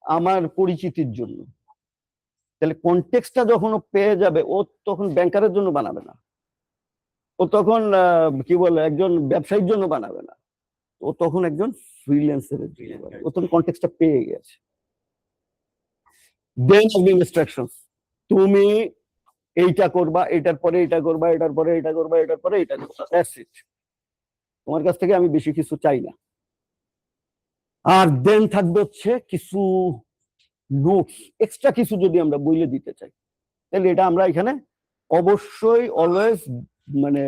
আমার পরিচিতির জন্য। তাহলে কনটেক্সটটা যখন ও পেয়ে যাবে, ও তখন ব্যাংকারের জন্য বানাবে না, ও তখন কি বলে একজন ব্যবসায়ীর জন্য বানাবে না, ও তখন একজন ফ্রিল্যান্সারের জন্য বানাবে। ও তখন কনটেক্সটটা পেয়ে গেছে। দেন ইনস্ট্রাকশনস, তুমি এইটা করবা, এটার পরে এটা করবা, এটার পরে এটা করবা, এটার পরে এটা করবা, দ্যাটস ইট। তোমার কাছ থেকে আমি বেশি কিছু চাই না। আর দেন থাকবে হচ্ছে কিছু নোটস, এক্সট্রা কিছু যদি আমরা বইলে দিতে চাই, তাহলে এটা আমরা এখানে অবশ্যই অলওয়েজ মানে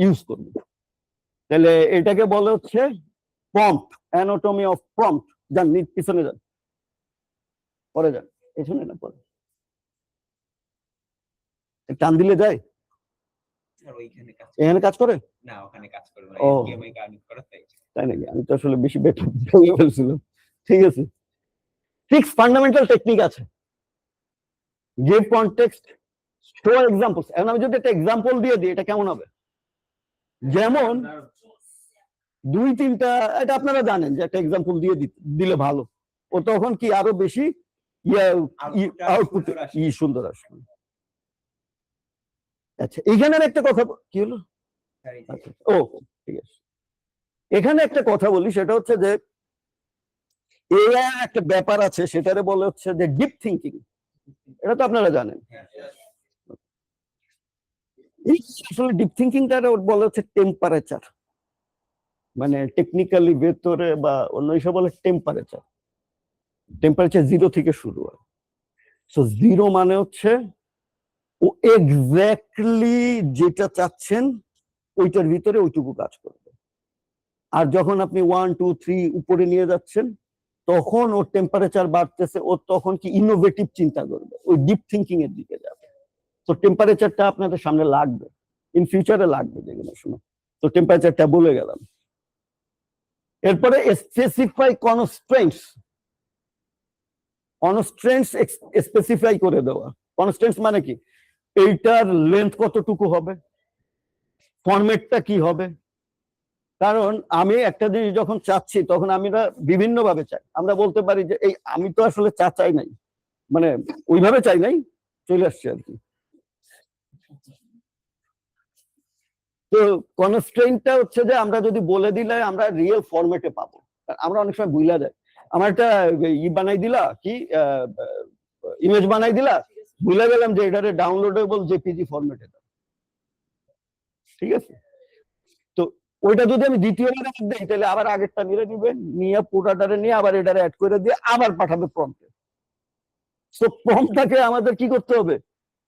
ইউজ করব। তাহলে এটাকে বলে হচ্ছে প্রম্পট, অ্যানাটমি অফ প্রম্পট। যান পিছনে যান, পরে যান, পেছনে না পরে, টান দিলে যায়, এখানে কাজ করে না, ওখানে কাজ করে না। ও তাই নাকি? আমি তো আসলে বেশি বেটার ফেলছিলাম। ঠিক আছে, 6 ফান্ডামেন্টাল টেকনিক আছে। Give context, show examples. এখন আমি যদি একটা এক্সাম্পল দিয়ে দিই, এটা কেমন হবে? যেমন 2-3টা, এটা আপনারা জানেন যে একটা এক্সাম্পল দিয়ে দিলে ভালো, ও তখন কি আরো বেশি আউটপুট সুন্দর আসবে। আচ্ছা, এখানের একটা কথা কি হলো? ও ঠিক আছে, এখানে একটা কথা বলি, সেটা হচ্ছে যে এআই একটা ব্যাপার আছে, সেটারে বলে হচ্ছে যে ডিপ থিঙ্কিং। এটা তো আপনারা জানেন। আসলে ডিপ থিঙ্কিংটা বলে হচ্ছে টেম্পারেচার, মানে টেকনিক্যালি ভেতরে বা অন্য হিসাবে বলে টেম্পারেচার। টেম্পারেচার 0 থেকে শুরু হয়। সো জিরো মানে হচ্ছে ও এক্স্যাক্টলি যেটা চাচ্ছেন ওইটার ভিতরে ওইটুকু কাজ করবে। আর যখন আপনি 1 2 3 উপরে নিয়ে যাচ্ছেন তখন ওর টেম্পারেচার বাড়তেছে, ও তখন কি ইনোভেটিভ চিন্তা করবে, ওই ডিপ থিঙ্কিং এর দিকে যাবে। তো টেম্পারেচারটা আপনাদের সামনে লাগবে, ইন ফিউচারে লাগবে যেগুলো শুনো। তো টেম্পারেচারটা বলে গেলাম। এরপরে স্পেসিফাই কনস্ট্রেন্টস, কনস্ট্রেন্টস স্পেসিফাই করে দেওয়া। কনস্ট্রেন্টস মানে কি, এইটার লেন্থ কতটুকু হবে, ফরম্যাটটা কি হবে। কারণ আমি একটা জিনিস যখন চাচ্ছি তখন আমরা বিভিন্ন ভাবে চাই। আমরা বলতে পারি যে এই আমি তো আসলে চাই নাই, মানে ওইভাবে চাই নাই, চলে আসছে আর কি। তো কনস্ট্রেইনটা হচ্ছে যে আমরা যদি বলে দিলে আমরা রিয়েল ফরম্যাটে পাবো। আমরা অনেক সময় ভুলা যায়, আমার একটা ই বানাই দিলা কি ইমেজ বানাই দিলা, ভুলে গেলাম যে এটারে ডাউনলোডেবল জেপিজি ফরম্যাটে দাও, ঠিক আছে। তো ওইটা যদি আমি দ্বিতীয়বার দেই তাহলে আবার আগেরটা নিয়ে নিবে, নিয়ে পুরাটারে নিয়ে আবার এটারে অ্যাড করে দিয়ে আবার পাঠাবে প্রম্পটে। তো প্রম্পটটাকে আমাদের কি করতে হবে,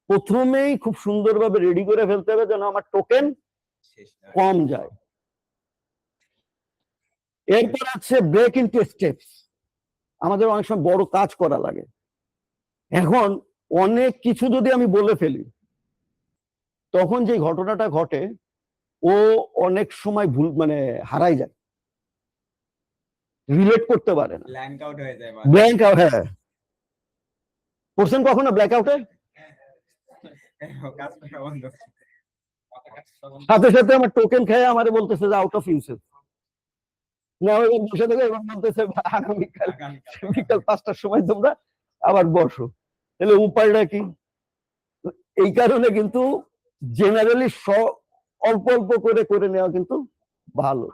প্রথমেই খুব সুন্দরভাবে রেডি করে ফেলতে হবে যেন আমার টোকেন কম যায়। এরপর আছে ব্রেক ইনটু স্টেপস। আমাদের অনেক সময় বড় কাজ করা লাগে, এখন অনেক কিছু যদি আমি বলে ফেলি তখন যে ঘটনাটা ঘটে ও অনেক সময় ভুল মানে হারাই যায়, রিলেট করতে পারে না, ব্ল্যাঙ্ক আউট হয়ে যায়। Blank out. হ্যাঁ, পড়ছেন কখনো ব্ল্যাক আউটে? কাজ করা বন্ধ। সাথে সাথে আমার টোকেন খেয়ে আমারে বলতেছে যে আউট অফ ইউসেজ। না ওই বসে থেকে এবং বলতেছে আগামীকাল বিকাল 5টার সময় তোমরা আবার বসো। তাহলে উপায়টা কি? এই কারণে কিন্তু জেনারেলি অল্প অল্প করে করে নেওয়া কিন্তু ভালো।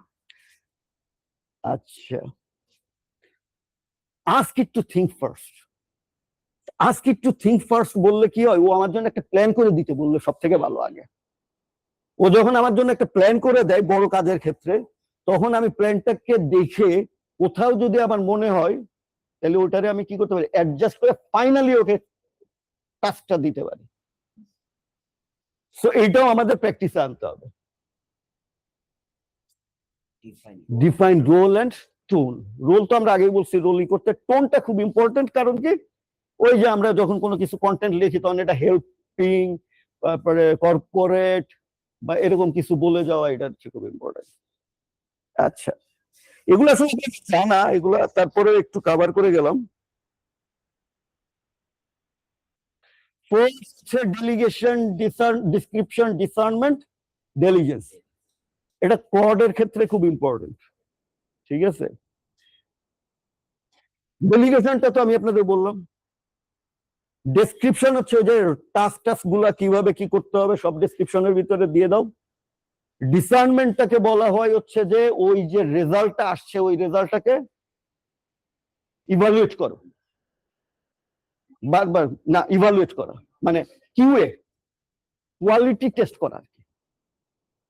আচ্ছা, ask it to think first. Ask it to think first বললে কি হয়, ও আমার জন্য একটা প্ল্যান করে দিতে বললে সব থেকে ভালো। আগে ও যখন আমার জন্য একটা প্ল্যান করে দেয় বড় কাজের ক্ষেত্রে, তখন আমি প্ল্যানটাকে দেখে কোথাও যদি আমার মনে হয় তাহলে ওটারে আমি কি করতে পারি, অ্যাডজাস্ট করে ফাইনালি ওকে টাস্কটা দিতে পারি। সো এইটাও আমাদের প্র্যাকটিসে আনতে হবে। Define role and tone. Role তো আমরা আগেই বলছি, রোলই করতে, টোনটা খুব ইম্পর্টেন্ট। কারণ কি, ওই যে আমরা যখন কোনো কিছু কন্টেন্ট লিখি তখন এটা হেল্পিং, তারপরে কর্পোরেট বা এরকম কিছু বলে যাওয়া, এটা হচ্ছে খুব ইম্পর্টেন্ট। আচ্ছা, এগুলো আসলে জানা, এগুলো তারপরে একটু কভার করে গেলাম। Delegation, description, discernment, diligence. এটা কোডের ক্ষেত্রে খুব ইম্পর্টেন্ট, ঠিক আছে। ডেলিগেশনটা তো আমি আপনাদের বললাম। ডেসক্রিপশন হচ্ছে যে টাস্ক গুলা কিভাবে কি করতে হবে সব ডেসক্রিপশনের ভিতরে দিয়ে দাও। ডিসার্নমেন্টটাকে বলা হয় হচ্ছে যে ওই যে রেজাল্টটা আসছে ওই রেজাল্টটাকে ইভালুয়েট করো, বারবার না, ইভালুয়েট করা মানে কিউএ, কোয়ালিটি টেস্ট করা আর কি।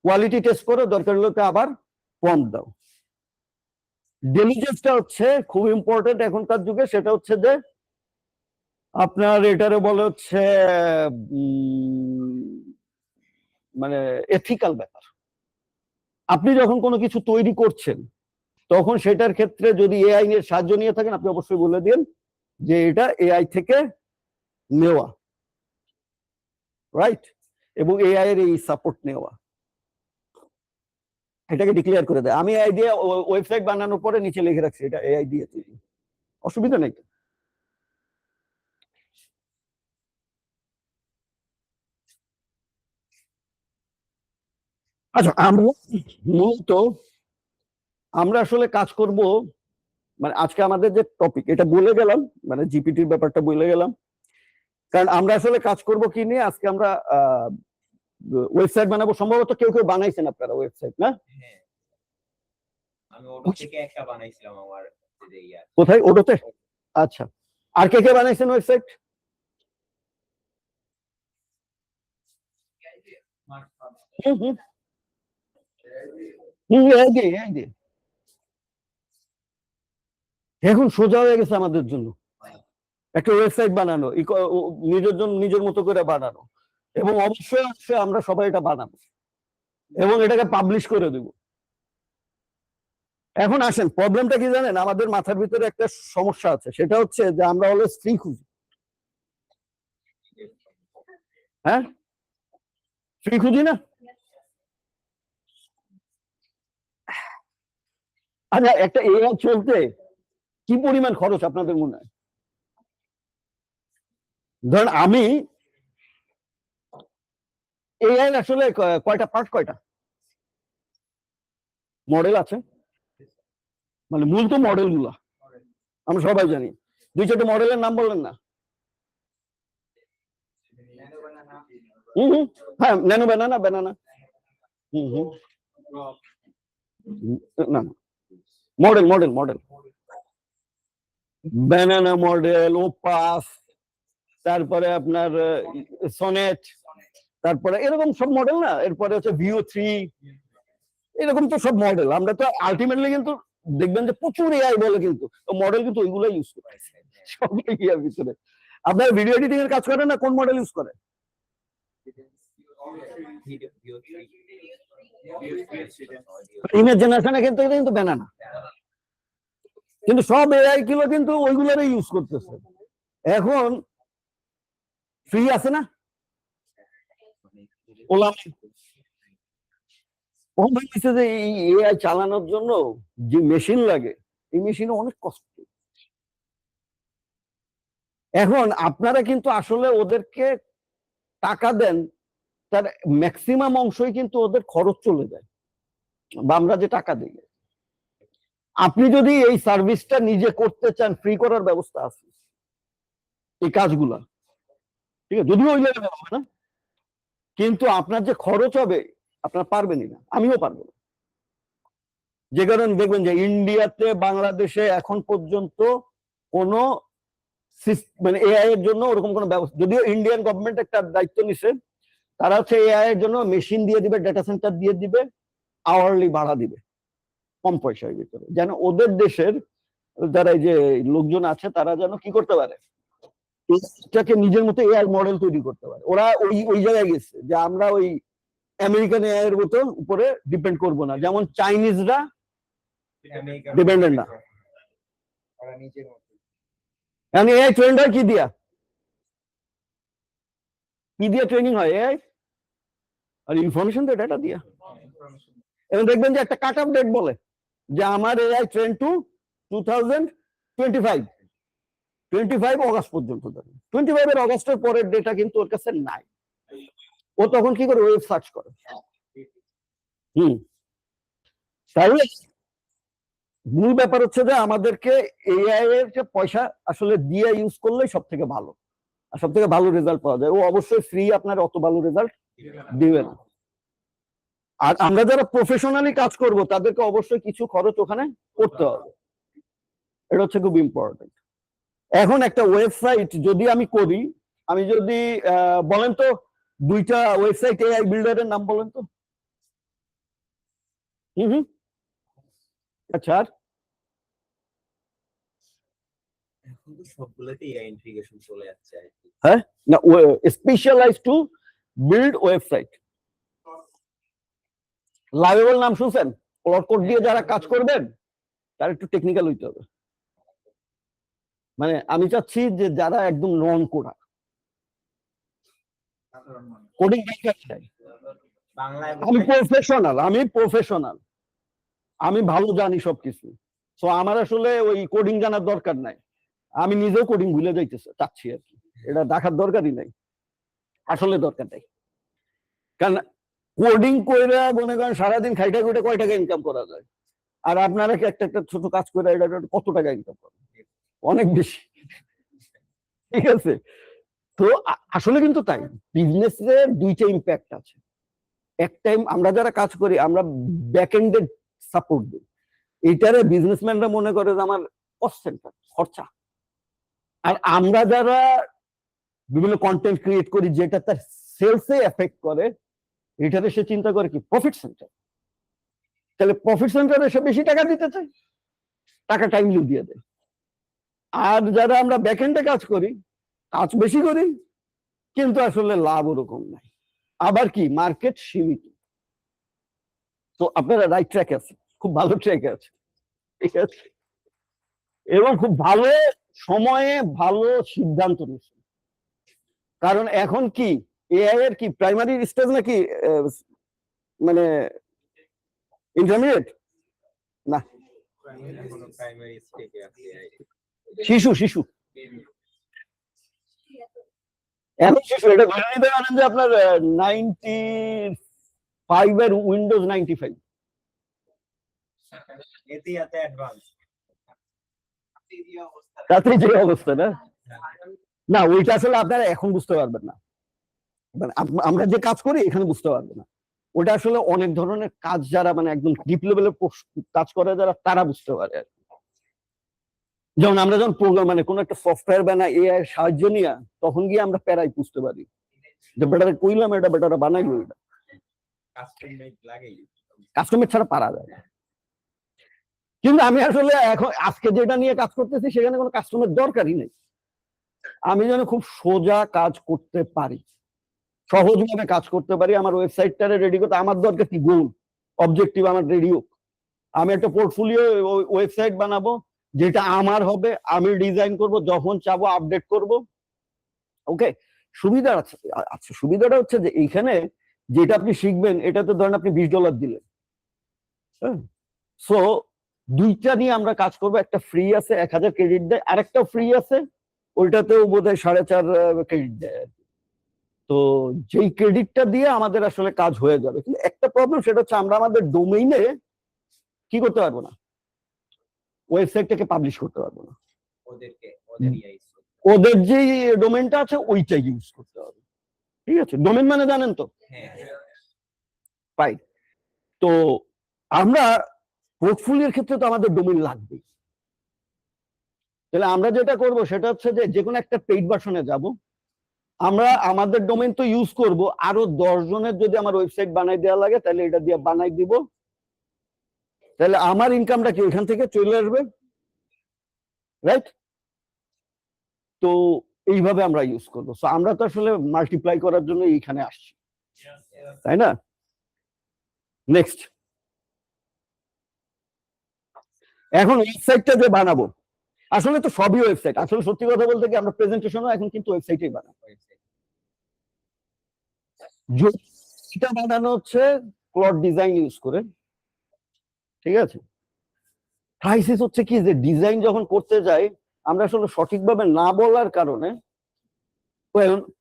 কোয়ালিটি টেস্ট করো, দরকার হলে আবার প্রম্পট দাও। ডেলিজেন্সটা হচ্ছে খুব ইম্পর্টেন্ট এখনকার যুগে, সেটা হচ্ছে যে আপনার এটারে বলে হচ্ছে মানে এথিক্যাল ব্যাপার। আপনি যখন কোনো কিছু তৈরি করছেন তখন সেটার ক্ষেত্রে যদি এআই এর সাহায্য নিয়ে থাকেন আপনি অবশ্যই বলে দিন যে এটা এআই থেকে নেওয়া, রাইট, এবং এআই এর এই সাপোর্ট নেওয়া, এটাকে ডিক্লেয়ার করে দেয়। আমি এআই দিয়ে ওয়েবসাইট বানানোর পরে নিচে লিখে রাখছি এটা এআই দিয়ে তৈরি, অসুবিধা নেই। আচ্ছা, আমরা মূলত আমরা আসলে কাজ করব, মানে আজকে আমাদের যে টপিক এটা বলে গেলাম, মানে জিপিটির ব্যাপারটা বলে গেলাম। কারণ আমরা আসলে কাজ করব কি নিয়ে, আজকে আমরা ওয়েবসাইট বানাবো। সম্ভবত কেউ কেউ বানাইছেন আপনারা ওয়েবসাইট, না? হ্যাঁ, আমি ওটা থেকে একটা বানাইছিলাম আমার ইয়া। কোথায়, ওটাতে? আচ্ছা, আর কে কে বানাইছেন ওয়েবসাইট? হুম হুম হুম, এই যে এখন সোজা হয়ে গেছে আমাদের জন্য। একটা ওয়েবসাইট বানানো, নিজের মতো করে বানানো, এবং অবশ্যই আমরা সবাই এটা বানাবো এবং এটাকে পাবলিশ করে দেব। এখন আসেন, প্রবলেমটা কি জানেন, আমাদের মাথার ভিতরে একটা সমস্যা আছে, সেটা হচ্ছে যে আমরা অলওয়েজ ফ্রি খুঁজি। হ্যাঁ, ফ্রি খুঁজি না? আচ্ছা, একটা এআই চলতে কি পরিমাণ খরচ আপনাদের মনে হয়? ধরেন আমি এআই আসলে কয়টা পার্ট, কয়টা মডেল আছে, মানে মূল তো মডেল গুলা আমরা সবাই জানি। 2-4টা মডেলের নাম বললেন না? হ্যাঁ, ন্যানো ব্যানানা, না, মডেল ব্যানানা মডেল, ওপাস, তারপরে আপনার সনেট, তারপরে এরকম সব মডেল না, এরপরে হচ্ছে VO3, এরকম তো সব মডেল। আমরা তো আলটিমেটলি কিন্তু দেখবেন যে প্রচুর এআই বলে, কিন্তু মডেল কিন্তু ওইগুলাই ইউজ করে সবই ইয়ার ভিতরে। আপনার ভিডিও এডিটিং এর কাজ করেন না, কোন মডেল ইউজ করে? ইমেজ জেনারেশনে কিন্তু ব্যানানা, কিন্তু সব এআই গুলো কিন্তু ওইগুলোরই ইউজ করতেছে। এখন ফ্রি আছে না? যে এই এআই চালানোর জন্য যে মেশিন লাগে, এই মেশিনে অনেক কষ্ট। এখন আপনারা কিন্তু আসলে ওদেরকে টাকা দেন, তার ম্যাক্সিমাম অংশই কিন্তু ওদের খরচ চলে যায়, বা আমরা যে টাকা দিই। আপনি যদি এই সার্ভিসটা নিজে করতে চান, ফ্রি করার ব্যবস্থা আছে এই কাজগুলা, ঠিক আছে, যদিও ওই লেভেলে হবে না, কিন্তু আপনার যে খরচ হবে আপনার পারবেনই না, আমিও পারবো না। যে কারণে দেখবেন যে ইন্ডিয়াতে, বাংলাদেশে এখন পর্যন্ত কোনো মানে এআই এর জন্য ওরকম কোনো ব্যবস্থা, যদিও ইন্ডিয়ান গভর্নমেন্ট একটা দায়িত্ব নিছে, তারা হচ্ছে এআই এর জন্য মেশিন দিয়ে দিবে, ডেটা সেন্টার দিয়ে দিবে, আওয়ারলি ভাড়া দিবে কম পয়সার ভিতরে, যেন ওদের দেশের যারা এই যে লোকজন আছে তারা যেন কি করতে পারে, এটাকে নিজের মতো এআই মডেল তৈরি করতে পারে। ওরা ওই জায়গায় গেছে যে আমরা ওই আমেরিকান এআই এর মতো উপরে ডিপেন্ড করব না, যেমন চাইনিজরা ডিপেন্ডেন্ট না। এআই ট্রেন্ড হয় কি দিয়া, ট্রেনিং হয় এআই? আর ইনফরমেশন তো ডেটা দিয়া। এবং দেখবেন যে একটা কাট অফ ডেট বলে যে আমার এআই ট্রেন্ড টু 2025 অগস্ট পর্যন্ত। 25 অগস্টের পরের ডেটা কিন্তু ওর কাছে নাই। ও তখন কি করে, ওয়েব সার্চ করে। তাহলে মূল ব্যাপার হচ্ছে যে আমাদেরকে এআই এর যে পয়সা আসলে দিয়ে ইউজ করলেই সব থেকে ভালো, আর সব থেকে ভালো রেজাল্ট পাওয়া যায়। ও অবশ্যই ফ্রি আপনার অত ভালো রেজাল্ট দিবে না। আর আমরা যারা প্রফেশনালি কাজ করব তাদেরকে অবশ্যই কিছু খরচ ওখানে করতে হবে, এটা হচ্ছে খুব ইম্পর্টেন্ট। এখন একটা ওয়েবসাইট যদি আমি করি, আমি যদি বলেন তো 2টা ওয়েবসাইট এআই বিল্ডারের নাম বলেন তো। আচ্ছা, এখন তো সবগুলোতে এআই ইন্টিগ্রেশন চলে যাচ্ছে আর কি। হ্যাঁ, না, specialise to build website. Lovable নাম শুনছেন? ক্লাউড কোড দিয়ে যারা কাজ করবেন তারা একটু টেকনিক্যাল হইতে হবে। মানে আমি চাচ্ছি যে যারা একদম নন কোডার, কোডিং চাই, আমি প্রফেশনাল, আমি ভালো জানি সবকিছু, তো আমার আসলে ওই কোডিং জানার দরকার নাই। আমি নিজেও কোডিং ভুলে যাইতেছে চাচ্ছি আর কি, এটা দেখার দরকারই নাই, আসলে দরকার নাই। কারণ কোডিং করে মনে করেন সারাদিন খাইটা খুঁটে কয় টাকা ইনকাম করা যায়, আর আপনারা কি একটা ছোট কাজ করে এটা কত টাকা ইনকাম করেন? অনেক বেশি, ঠিক আছে। তো আসলে কিন্তু তাই, বিজনেসের 2টা ইম্প্যাক্ট আছে। একটা আমরা যারা কাজ করি আমরা ব্যাক এন্ডেড সাপোর্ট দিই, এইটারে বিজনেসম্যানরা মনে করে যে আমার কস্ট সেন্টার, খরচা। আর আমরা যারা বিভিন্ন কন্টেন্ট ক্রিয়েট করি যেটা তার সেলসে এফেক্ট করে, এটারে সে চিন্তা করে কি প্রফিট সেন্টার। তাহলে প্রফিট সেন্টারে সে বেশি টাকা দিতে চায়, টাকা টাইমলি দিয়ে দেয়। আর যারা আমরা ব্যাকএন্ডে কাজ করি, কাজ বেশি করি কিন্তু আসলে লাভ ওরকম নাই। আবার কি মার্কেট সীমিত। তো আপনারা রাইট ট্র্যাকে আছে, খুব ভালো ট্র্যাকে আছে, ঠিক আছে, এবং খুব ভালো সময়ে ভালো সিদ্ধান্ত নিচ্ছে। কারণ এখন কি এআই এর কি প্রাইমারি স্টেজ নাকি মানে ইন্টারমিডিয়েট না এখনো প্রাইমারি স্টেজে আছে শিশু শিশু এখন শিশু। এটা ধরে নিতে পারেন যে আপনার 95 এর উইন্ডোজ 95 এতেই এত অ্যাডভান্স তাতে যে অবস্থা না, না ওইটা আসলে আপনারা এখন বুঝতে পারবেন না, মানে আমরা যে কাজ করি এখানে বুঝতে পারবেন না। ওটা আসলে অনেক ধরনের কাজ যারা মানে একদম ডিপ লেভেলের কাজ করে যারা, তারা বুঝতে পারে। যেমন আমরা যখন প্রোগ্রাম মানে কোন একটা সফটওয়্যার বানাই এআই এর সাহায্য নিয়ে, তখন গিয়ে আমরা প্যারাই বুঝতে পারি যে বেটারে কইলাম এটা বেটারা বানাইলো, এটা কাস্টম মেড লাগেই কাস্টমার ছাড়া পারা যায় না। কিন্তু আমি আসলে এখন আজকে যেটা নিয়ে কাজ করতেছি সেখানে কোনো কাস্টমার দরকারই নেই। আমি যেন খুব সোজা কাজ করতে পারি, সহজভাবে কাজ করতে পারি, আমার ওয়েবসাইটটারে রেডি করতে আমার দরকার কি গোল অবজেক্টিভ আমার রেডি হোক। আমি একটা পোর্টফোলিও ওয়েবসাইট বানাবো যেটা আমার হবে, আমি ডিজাইন করব, যখন চাবো আপডেট করব। ওকে, সুবিধা আছে। আচ্ছা, সুবিধাটা হচ্ছে যে এইখানে যেটা আপনি শিখবেন এটাতে ধরেন আপনি $20 দিলেন, হ্যাঁ, সো দুইটা নিয়ে আমরা কাজ করবো। একটা ফ্রি আছে 1000 ক্রেডিট দেয়, আরেকটা ফ্রি আছে ওইটাতেও বোধহয় 4.5 ক্রেডিট দেয়। তো যেই ক্রেডিটটা দিয়ে আমাদের আসলে কাজ হয়ে যাবে, কিন্তু একটা প্রবলেম সেটা হচ্ছে আমরা আমাদের ডোমেইনে কি করতে পারবো না, ওয়েবসাইটটাকে পাবলিশ করতে পারবো না। ওদের ইয়ে ওদের যে ডোমেইনটা আছে ওইটা ইউজ করতে হবে, ঠিক আছে। ডোমেইন মানে জানেন তো, ফাইন। তো আমরা পোর্টফোলিওর ক্ষেত্রে তো আমাদের ডোমেইন লাগবে। তাহলে আমরা যেটা করব সেটা হচ্ছে যে কোনো একটা পেইড ভার্সনে যাব, আমরা আমাদের ডোমেইন তো ইউজ করব, আরো 10 জনের যদি আমার ওয়েবসাইট বানাই দেওয়া লাগে তাহলে এটা দিয়ে বানাই দিব, তাহলে আমার ইনকামটা কি ওইখান থেকে চলে আসবে, রাইট? তো এইভাবে আমরা ইউজ করবো। সো আমরা তো আসলে মাল্টিপ্লাই করার জন্য এইখানে আসছি, তাই না? নেক্সট, এখন ওয়েবসাইটটা যে বানাবো, আসলে তো সবই ওয়েবসাইট। আসলে সত্যি কথা বলতে কি আমরা প্রেজেন্টেশনও এখন কিন্তু ওয়েবসাইটেই বানাবো। এটা বানানো হচ্ছে ক্লড ডিজাইন ইউজ করে, ঠিক আছে। ক্রাইসিস হচ্ছে কি যে ডিজাইন যখন করতে যাই আমরা আসলে সঠিকভাবে না বলার কারণে,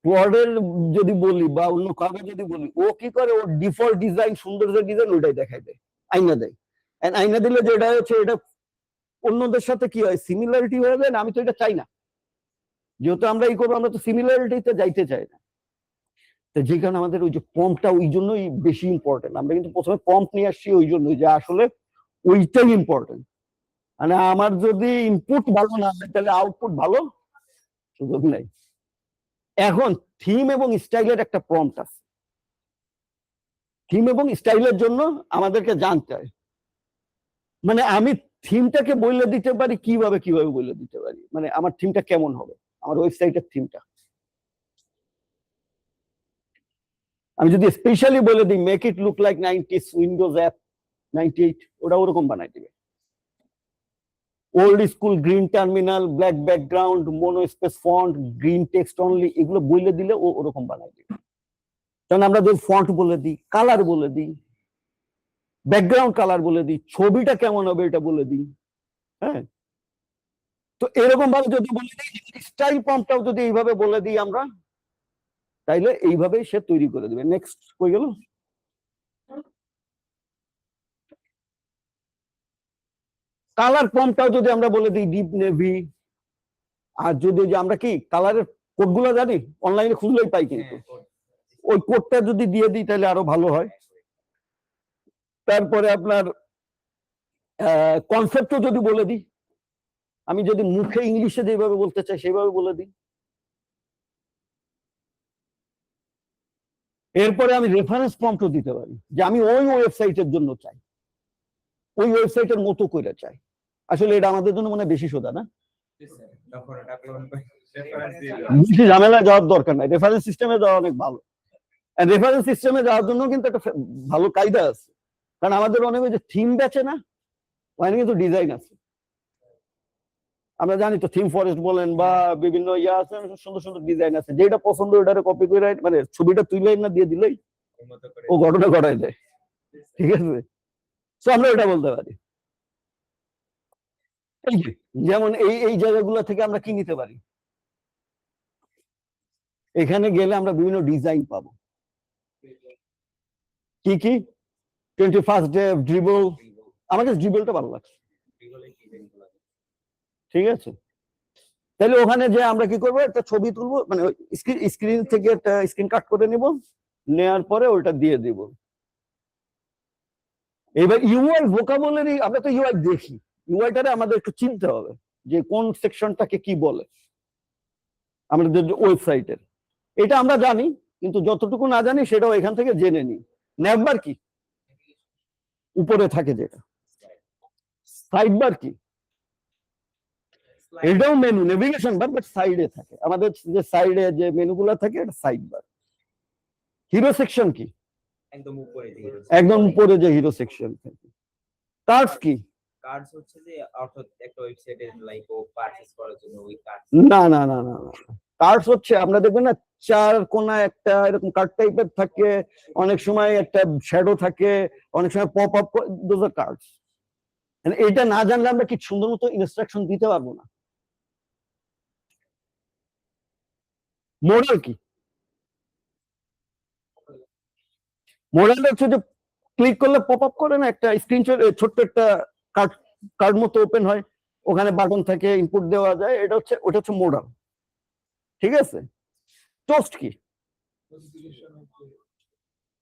ক্লডের যদি বলি বা অন্য কাউকে যদি বলি, ও কি করে, ও ডিফল্ট ডিজাইন সুন্দর যে ডিজাইন ওইটাই দেখাই দেয়, আইনা দেয়। আইনা দিলে যেটা হচ্ছে এটা অন্যদের সাথে কি হয়, সিমিলারিটি হয়ে যায় না। আমি তো এটা চাই না, যেহেতু আমরা এই করবো, আমরা তো সিমিলারিটিতে যাইতে চাই না। তো যে কারণে আমাদের ওই যে প্রম্পটটা ওই জন্যই বেশি ইম্পর্টেন্ট। আমরা কিন্তু প্রথমে প্রম্পট নিয়ে আসছি ওই জন্যই যে আসলে ওইটাই ইম্পর্টেন্ট। মানে আমার যদি ইনপুট ভালো না হয় তাহলে আউটপুট ভালো সুযোগ নেই। এখন থিম এবং স্টাইলের একটা প্রম্পট আছে, থিম এবং স্টাইলের জন্য আমাদেরকে জানতে হয়, মানে আমি থিমটাকে বলে দিতে পারি কিভাবে কিভাবে বলে দিতে পারি, মানে আমার থিমটা কেমন হবে, আমার ওয়েবসাইটের থিমটা আমি যদি স্পেশালি বলে দিই make it look like 90s Windows app 98, ওটা ওরকম বানাই দিবে। Old school green terminal, black background, mono space font, green text only, এগুলো বলে দিলে ও ওরকম বানাই দিবে। কারণ আমরা যদি ফন্ট বলে দিই, কালার বলে দিই, ব্যাকগ্রাউন্ড কালার বলে দিই, ছবিটা কেমন হবে এটা বলে দিই, হ্যাঁ। তো এরকম ভাবে যদি বলে দিই, স্টাইল প্রম্পটটাও যদি এইভাবে বলে দিই আমরা, তাইলে এইভাবে সে তৈরি করে দিবে। নেক্সট কই গেল? কালার প্রম্পটটাও যদি আমরা বলে দিই ডিপ নেভি, আর যদি যে আমরা কি কালারের কোডগুলো জানি অনলাইনে খুঁজলেই পাই, কিন্তু ওই কোডটা যদি দিয়ে দিই তাহলে আরো ভালো হয়। তারপরে আপনার কনসেপ্টও যদি বলে দিই, আমি যদি মুখে ইংলিশে যেভাবে বলতে চাই সেইভাবে বলে দিই। এরপরে আমি রেফারেন্স প্রম্পটও দিতে পারি যে আমি ওই ওয়েবসাইটের জন্য চাই, ওই ওয়েবসাইটের মতো করে চাই। আসলে এটা আমাদের জন্য মনে বেশি সোজা না? তখন ওটা ক্লোন করে রেফারেন্স দিয়ে বেশি ঝামেলা যাওয়ার দরকার নাই, রেফারেন্স সিস্টেমে যাওয়া অনেক ভালো। রেফারেন্স সিস্টেমে যাওয়ার জন্য কিন্তু একটা ভালো কায়দা আছে, কারণ আমাদের অনেক ওই যে থিম বেচে না, ওখানে কিন্তু ডিজাইন আছে। আমরা জানি তো থিম ফরেস্ট বলেন বা বিভিন্ন ইয়া আছে, সুন্দর সুন্দর ডিজাইন আছে, যেটা পছন্দ ওটারে কপি করে মানে ছবিটা তুলে না দিয়ে দিলেই উন্নত করে ও ঘটনা ঘটাই দেয়, ঠিক আছে? তো আমরা এটা বলতে পারি। এই যে যেমন এই এই জায়গাগুলো থেকে আমরা কি নিতে পারি, এখানে গেলে আমরা বিভিন্ন ডিজাইন পাবো। কি কি? 21st ডে ড্রিবল, আমার কাছে ড্রিবলটা ভালো লাগছে, ঠিক আছে? তাহলে ওখানে যে আমরা কি করবো, একটা ছবি তুলবো, মানে স্ক্রিন থেকে একটা স্ক্রিন কাট করে নিব, নেওয়ার পরে ওটা দিয়ে দিব। এবার ইউআই ভোকাবুলারি, আমরা তো ইউআই দেখি, ইউআইটারে আমাদের একটু চিনতে হবে যে কোন সেকশনটাকে কি বলে আমাদের ওয়েবসাইটের। এটা আমরা জানি, কিন্তু যতটুকু না জানি সেটাও এখান থেকে জেনে নিই। ন্যাভবার কি? উপরে থাকে যেটা। সাইডবার কি? এটাও মেনু, নেভিগেশন বার, বাট সাইডে থাকে। আমাদের যে সাইডে যে মেনুগুলো থাকে এটা সাইড বার। হিরো সেকশন কি? একদম উপরে দিয়ে একদম উপরে যে হিরো সেকশন থাকে। কার্ডস কি? কার্ডস হচ্ছে যে অর্থাৎ একটা ওয়েবসাইটে লাইক ও পারচেজ করার জন্য ওই কার্ড। না না না না না, কার্ডস হচ্ছে আমরা দেখবেন না, চার কোনা একটা এরকম কার্ড টাইপের থাকে, অনেক সময় একটা শ্যাডো থাকে, অনেক সময় pop up, those are cards. এটা না জানলে আমরা কি সুন্দর মতো ইনস্ট্রাকশন দিতে পারবো না। মডেল কি? মডেল হচ্ছে যে ক্লিক করলে পপ আপ করে না, একটা স্ক্রিনশট, ছোট্ট একটা কার্ড কার্ড মতো ওপেন হয়, ওখানে বাটন থাকে, ইনপুট দেওয়া যায়, এটা হচ্ছে, ওটা হচ্ছে মডেল, ঠিক আছে? টোস্ট কি?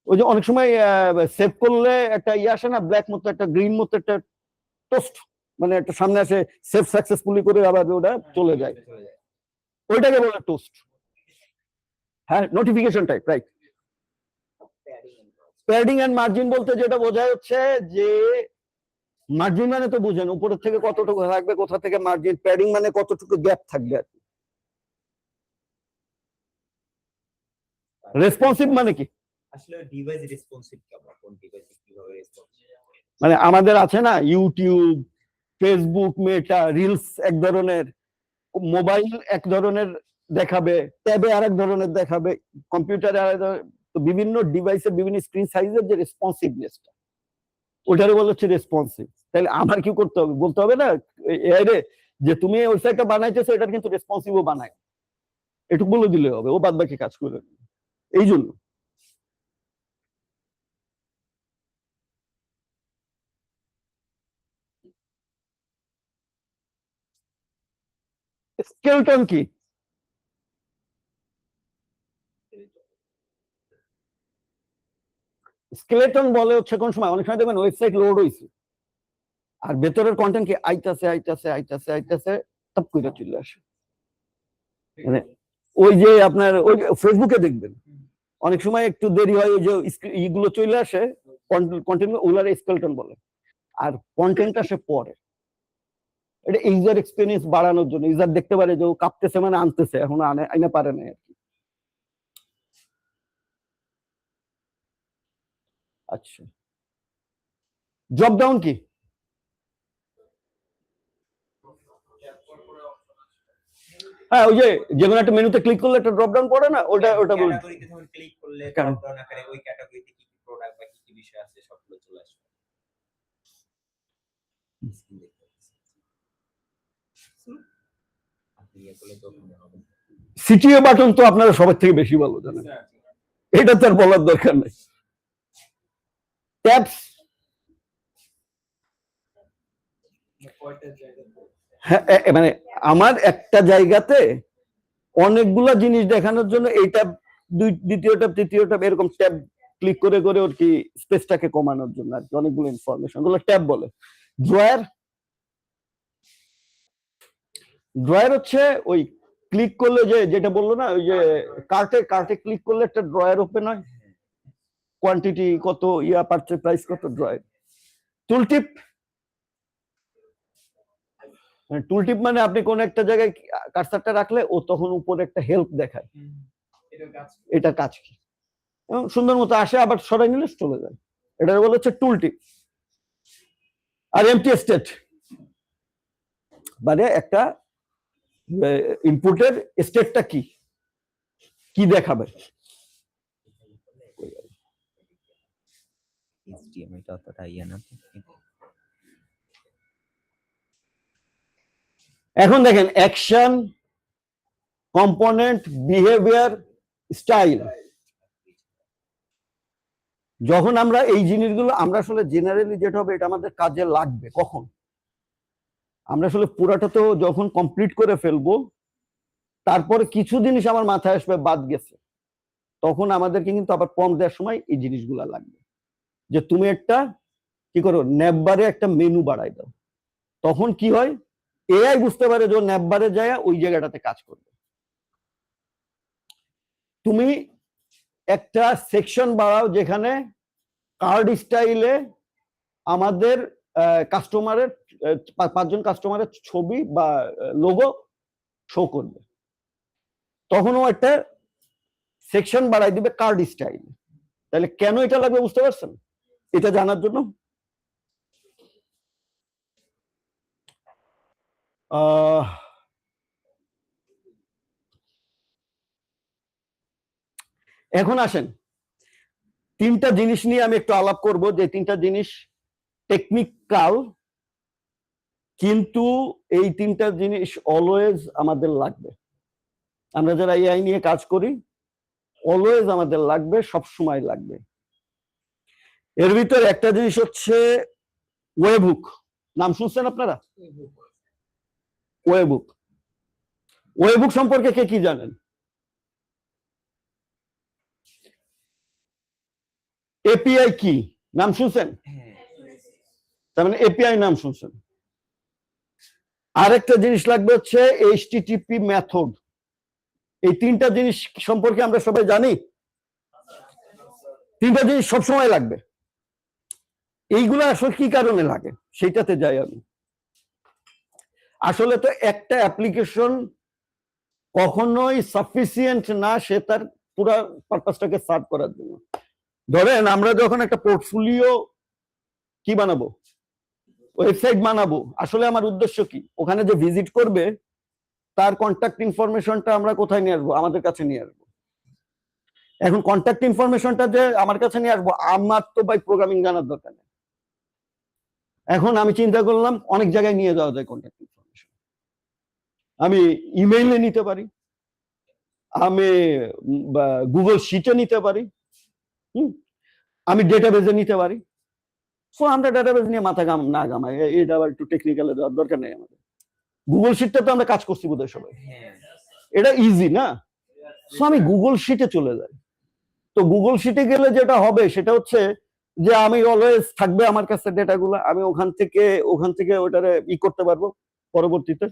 ওই যে অনেক সময় সেভ করলে একটা ইয়ে আসে না, ব্ল্যাক মতো একটা গ্রিন মতো একটা টোস্ট, মানে একটা সামনে আসে সেভ সাকসেসফুলি করে আবার ওটা চলে যায়, ওইটাকে বলে টোস্ট। হ্যাঁ, notification type, right. Padding and margin বলতে যেটা বোঝায় হচ্ছে যে, মার্জিন মানে তো বুঝেন উপরের থেকে কতটুকু থাকবে, কোথা থেকে মার্জিন, প্যাডিং মানে কতটুকু গ্যাপ থাকবে আর কি। রেসপন্সিভ মানে কি? আসলে ডিভাইস রেসপন্সিভ কেমন, কোন ডিভাইসে কিভাবে রেসপন্সিভ, মানে আমাদের আছে না ইউটিউব, ফেসবুক, মেটা, রিলস এক ধরনের, মোবাইল এক ধরনের দেখাবে, ট্যাবে আরেক ধরনের দেখাবে, কম্পিউটারে আরেক ধরনের, তো বিভিন্ন ডিভাইসের বিভিন্ন স্ক্রিন সাইজের যে রেসপন্সিভনেসটা, ওটারে বলা হচ্ছে রেসপন্সিভ। তাহলে আমার কি করতে হবে, বলতে হবে না এআই রে যে তুমি এই ওয়েবসাইটটা বানাইতেছো, এটা কিন্তু রেসপন্সিভও বানায়, এটুকু বলে দিলে হবে, ও বাদ বাকি কাজ করে। এই জন্য স্কেলটন কি? স্কেলেটন বলে হচ্ছে কোন সময়, অনেক সময় দেখবেন ওয়েবসাইট লোড হয়েছে আর ভেতরের কন্টেন্ট কি আইতাছে আইতাছে আইতাছে আইতাছে, টপ করে চলে আসে। মানে ওই যে আপনার ওই ফেসবুকে দেখবেন অনেক সময় একটু দেরি হয়, ওই যে ইগুলো চলে আসে, কন্টেন্ট, ওগুলার স্কেলটন বলে। আর কন্টেন্ট আসে পরে, এটা ইউজার এক্সপিরিয়েন্স বাড়ানোর জন্য, ইউজার দেখতে পারে যে ও কাঁপতেছে মানে আনতেছে, এখন আইনা পারে না আর কি। আচ্ছা, জব ডাউন কি? হ্যাঁ, ওই যে যেকোনো একটা মেনুতে ক্লিক করলে একটা ড্রপ ডাউন পড়ে না, ওটা ওটা বলি। ক্যাটাগরিতে যখন ক্লিক করলে ড্রপ ডাউন আকারে ওই ক্যাটাগরিতে কি কি প্রোডাক্ট বা কি কি বিষয় আছে সবগুলো চলে আসবে। সিটিও বাটন তো আপনারা সবার থেকে বেশি ভালো জানেন, এটা তো আর বলার দরকার নেই। ট্যাবস, হ্যাঁ, মানে আমার একটা জায়গাতে অনেকগুলা জিনিস দেখানোর জন্য এই ট্যাব, দ্বিতীয় ট্যাব, তৃতীয় ট্যাব, এরকম ট্যাব ক্লিক করে করে ওর কি স্পেসটাকে কমানোর জন্য আর কি, অনেকগুলো ইনফরমেশন, গুলো ট্যাব বলে। ড্রয়ার, ড্রয়ার হচ্ছে ওই ক্লিক করলে যে যেটা বললো না, ওই যে কার্টে ক্লিক করলে একটা ড্রয়ার ওপেন হয়, কোয়ান্টিটি কত, ইয়া পারচেজ প্রাইস কত, ড্রয়ার। টুলটিপ, টুল টিপ মানে আপনি কোন একটা জায়গায় কার্সারটা রাখলে ও তখন উপরে একটা হেল্প দেখায়, এটা কাজ কি, এবং সুন্দর মতো আসে, আবার সরাই নিলে চলে যায়। এটা বলে হচ্ছে টুল টিপ। আর এমটি স্টেট মানে একটা ইনপুটের স্টেটটা কি কি দেখাবে। HTML টা অতটা ইয়ে না। এখন দেখেন অ্যাকশন, কম্পোনেন্ট, বিহেভিয়ার, স্টাইল। যখন আমরা এই জিনিসগুলো আমরা আসলে জেনারেলি যেটা হবে এটা আমাদের কাজে লাগবে কখন, আমরা আসলে পুরাটা তো যখন কমপ্লিট করে ফেলবো তারপরে কিছু জিনিস আমার মাথায় আসবে বাদ গেছে, তখন আমাদেরকে কিন্তু আবার প্রম্পট দেওয়ার সময় এই জিনিসগুলো লাগবে। যে তুমি একটা কি করো, ন্যাববারে একটা মেনু বাড়াই দাও, তখন কি হয় এআই বুঝতে পারে যে ন্যাববারে যায় ওই জায়গাটাতে কাজ করবে। তুমি একটা সেকশন বাড়াও যেখানে কার্ড স্টাইলে আমাদের কাস্টমারের 5জন কাস্টমারের ছবি বা লোগো শো করবে, তখনও একটা সেকশন বাড়াই দিবে কার্ড স্টাইল। তাহলে কেন এটা লাগবে বুঝতে পারছেন? এটা জানার জন্য এখন আসেন 3টা জিনিস নিয়ে আমি একটু আলাপ করব, যে 3টা জিনিস টেকনিক্যাল, কিন্তু এই 3টা জিনিস অলওয়েজ আমাদের লাগবে। আমরা যারা এআই নিয়ে কাজ করি অলওয়েজ আমাদের লাগবে, সব সময় লাগবে। এর ভিতরে একটা জিনিস হচ্ছে ওয়েবহুক। নাম শুনছেন আপনারা? ওয়েবহুক। ওয়েবহুক সম্পর্কে কে কি জানেন? এপিআই কি নাম শুনছেন? তার মানে এপিআই নাম শুনছেন। আরেকটা জিনিস লাগবে হচ্ছে এইচটিটিপি মেথড। এই 3টা জিনিস সম্পর্কে আমরা সবাই জানি। 3টা জিনিস সবসময় লাগবে। এইগুলো আসলে কি কারণে লাগে সেইটাতে যাই আমি। আসলে তো একটা অ্যাপ্লিকেশন কখনোই সাফিসিয়েন্ট না সে তার পুরো পারপাসটাকে সার্ভ করার জন্য। ধরেন আমরা যখন একটা পোর্টফোলিও কি বানাবো, ওয়েবসাইট বানাবো, আসলে আমার উদ্দেশ্য কি, ওখানে যে ভিজিট করবে তার কন্ট্যাক্ট ইনফরমেশনটা আমরা কোথায় নিয়ে আসবো? আমাদের কাছে নিয়ে আসবো। এখন কন্ট্যাক্ট ইনফরমেশনটা যে আমার কাছে নিয়ে আসবো, আমার তো ভাই প্রোগ্রামিং জানার দরকার নেই। এখন আমি চিন্তা করলাম অনেক জায়গায় নিয়ে যাওয়া যায় কন্ট্যাক্ট ইনফরমেশন। আমি ইমেইলে নিতে পারি, আমি গুগল শিটে নিতে পারি, আমি ডেটাবেজে নিতে পারি। সো আমরা ডেটাবেজ নিয়ে মাথা না ঘামাই, এটা আবার একটু টেকনিক্যালে যাওয়ার দরকার নেই আমাদের। গুগল শিটটা তো আমরা কাজ করছি বোধহয় সবাই, এটা ইজি না? সো আমি গুগল শিটে চলে যাই। তো গুগল শিটে গেলে যেটা হবে সেটা হচ্ছে যে আমি অলওয়েজ থাকবে আমার কাছে ডেটাগুলো, আমি ওখান থেকে ওটারে করতে পারবো, পরবর্তীতে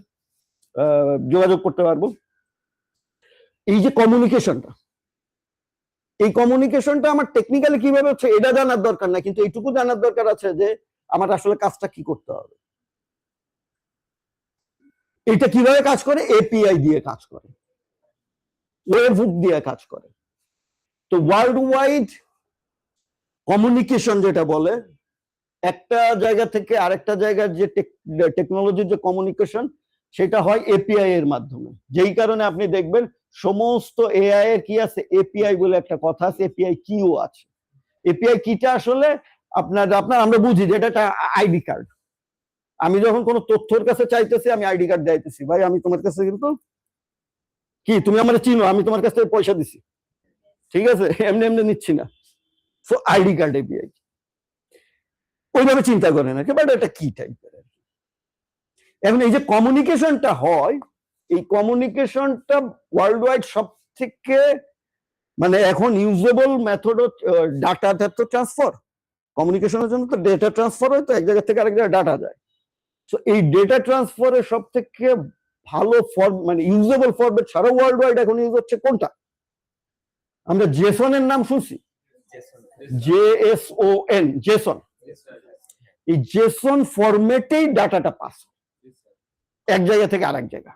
যোগাযোগ করতে পারবো। এই যে কমিউনিকেশনটা, এই কমিউনিকেশনটা আমার টেকনিক্যালি কিভাবে হচ্ছে এটা জানার দরকার না, কিন্তু এইটুকু জানার দরকার আছে যে আমার আসলে কাজটা কি করতে হবে। এটা কিভাবে কাজ করে? এপিআই দিয়ে কাজ করে, ওয়েবহুক দিয়ে কাজ করে। তো ওয়ার্ল্ড ওয়াইড কমিউনিকেশন যেটা বলে, একটা জায়গা থেকে আরেকটা জায়গার যে টেকনোলজির যে কমিউনিকেশন সেটা হয় এপিআই এর মাধ্যমে। যেই কারণে আপনি দেখবেন সমস্ত এআই এর কি আছে, এপিআই বলে একটা কথা আছে, এপিআই কিও আছে। এপিআই কিটা আসলে আপনার আমরা বুঝি যে এটা একটা আইডি কার্ড। আমি যখন কোনো তথ্যের কাছে চাইতেছি আমি আইডি কার্ড চাইতেছি, ভাই আমি তোমার কাছে কিন্তু কি তুমি আমার চিনো, আমি তোমার কাছ থেকে পয়সা দিছি, ঠিক আছে, এমনি এমনি নিচ্ছি না। সো আইডি কার্ড এপিআই ওইভাবে চিন্তা করে না, বাট এটা কি টাইপের। এখন এই যে কমিউনিকেশনটা হয়, এই কমিউনিকেশনটা ওয়ার্ল্ড ওয়াইড সব থেকে মানে এখন ইউজেবল মেথড ডাটা তো ট্রান্সফার। কমিউনিকেশনের জন্য তো ডেটা ট্রান্সফার হয়, তো এক জায়গা থেকে আরেক জায়গায় ডাটা যায়। তো এই ডেটা ট্রান্সফারের সব থেকে ভালো ফর্ম মানে ইউজেবল ফরম্যাট সারা ওয়ার্ল্ড ওয়াইড এখন ইউজ হচ্ছে কোনটা? আমরা জেসনের নাম শুনছি, JSON, জেসন। এই জেসন ফরম্যাটেই ডাটাটা পাস। এক জায়গা থেকে আরেক জায়গা।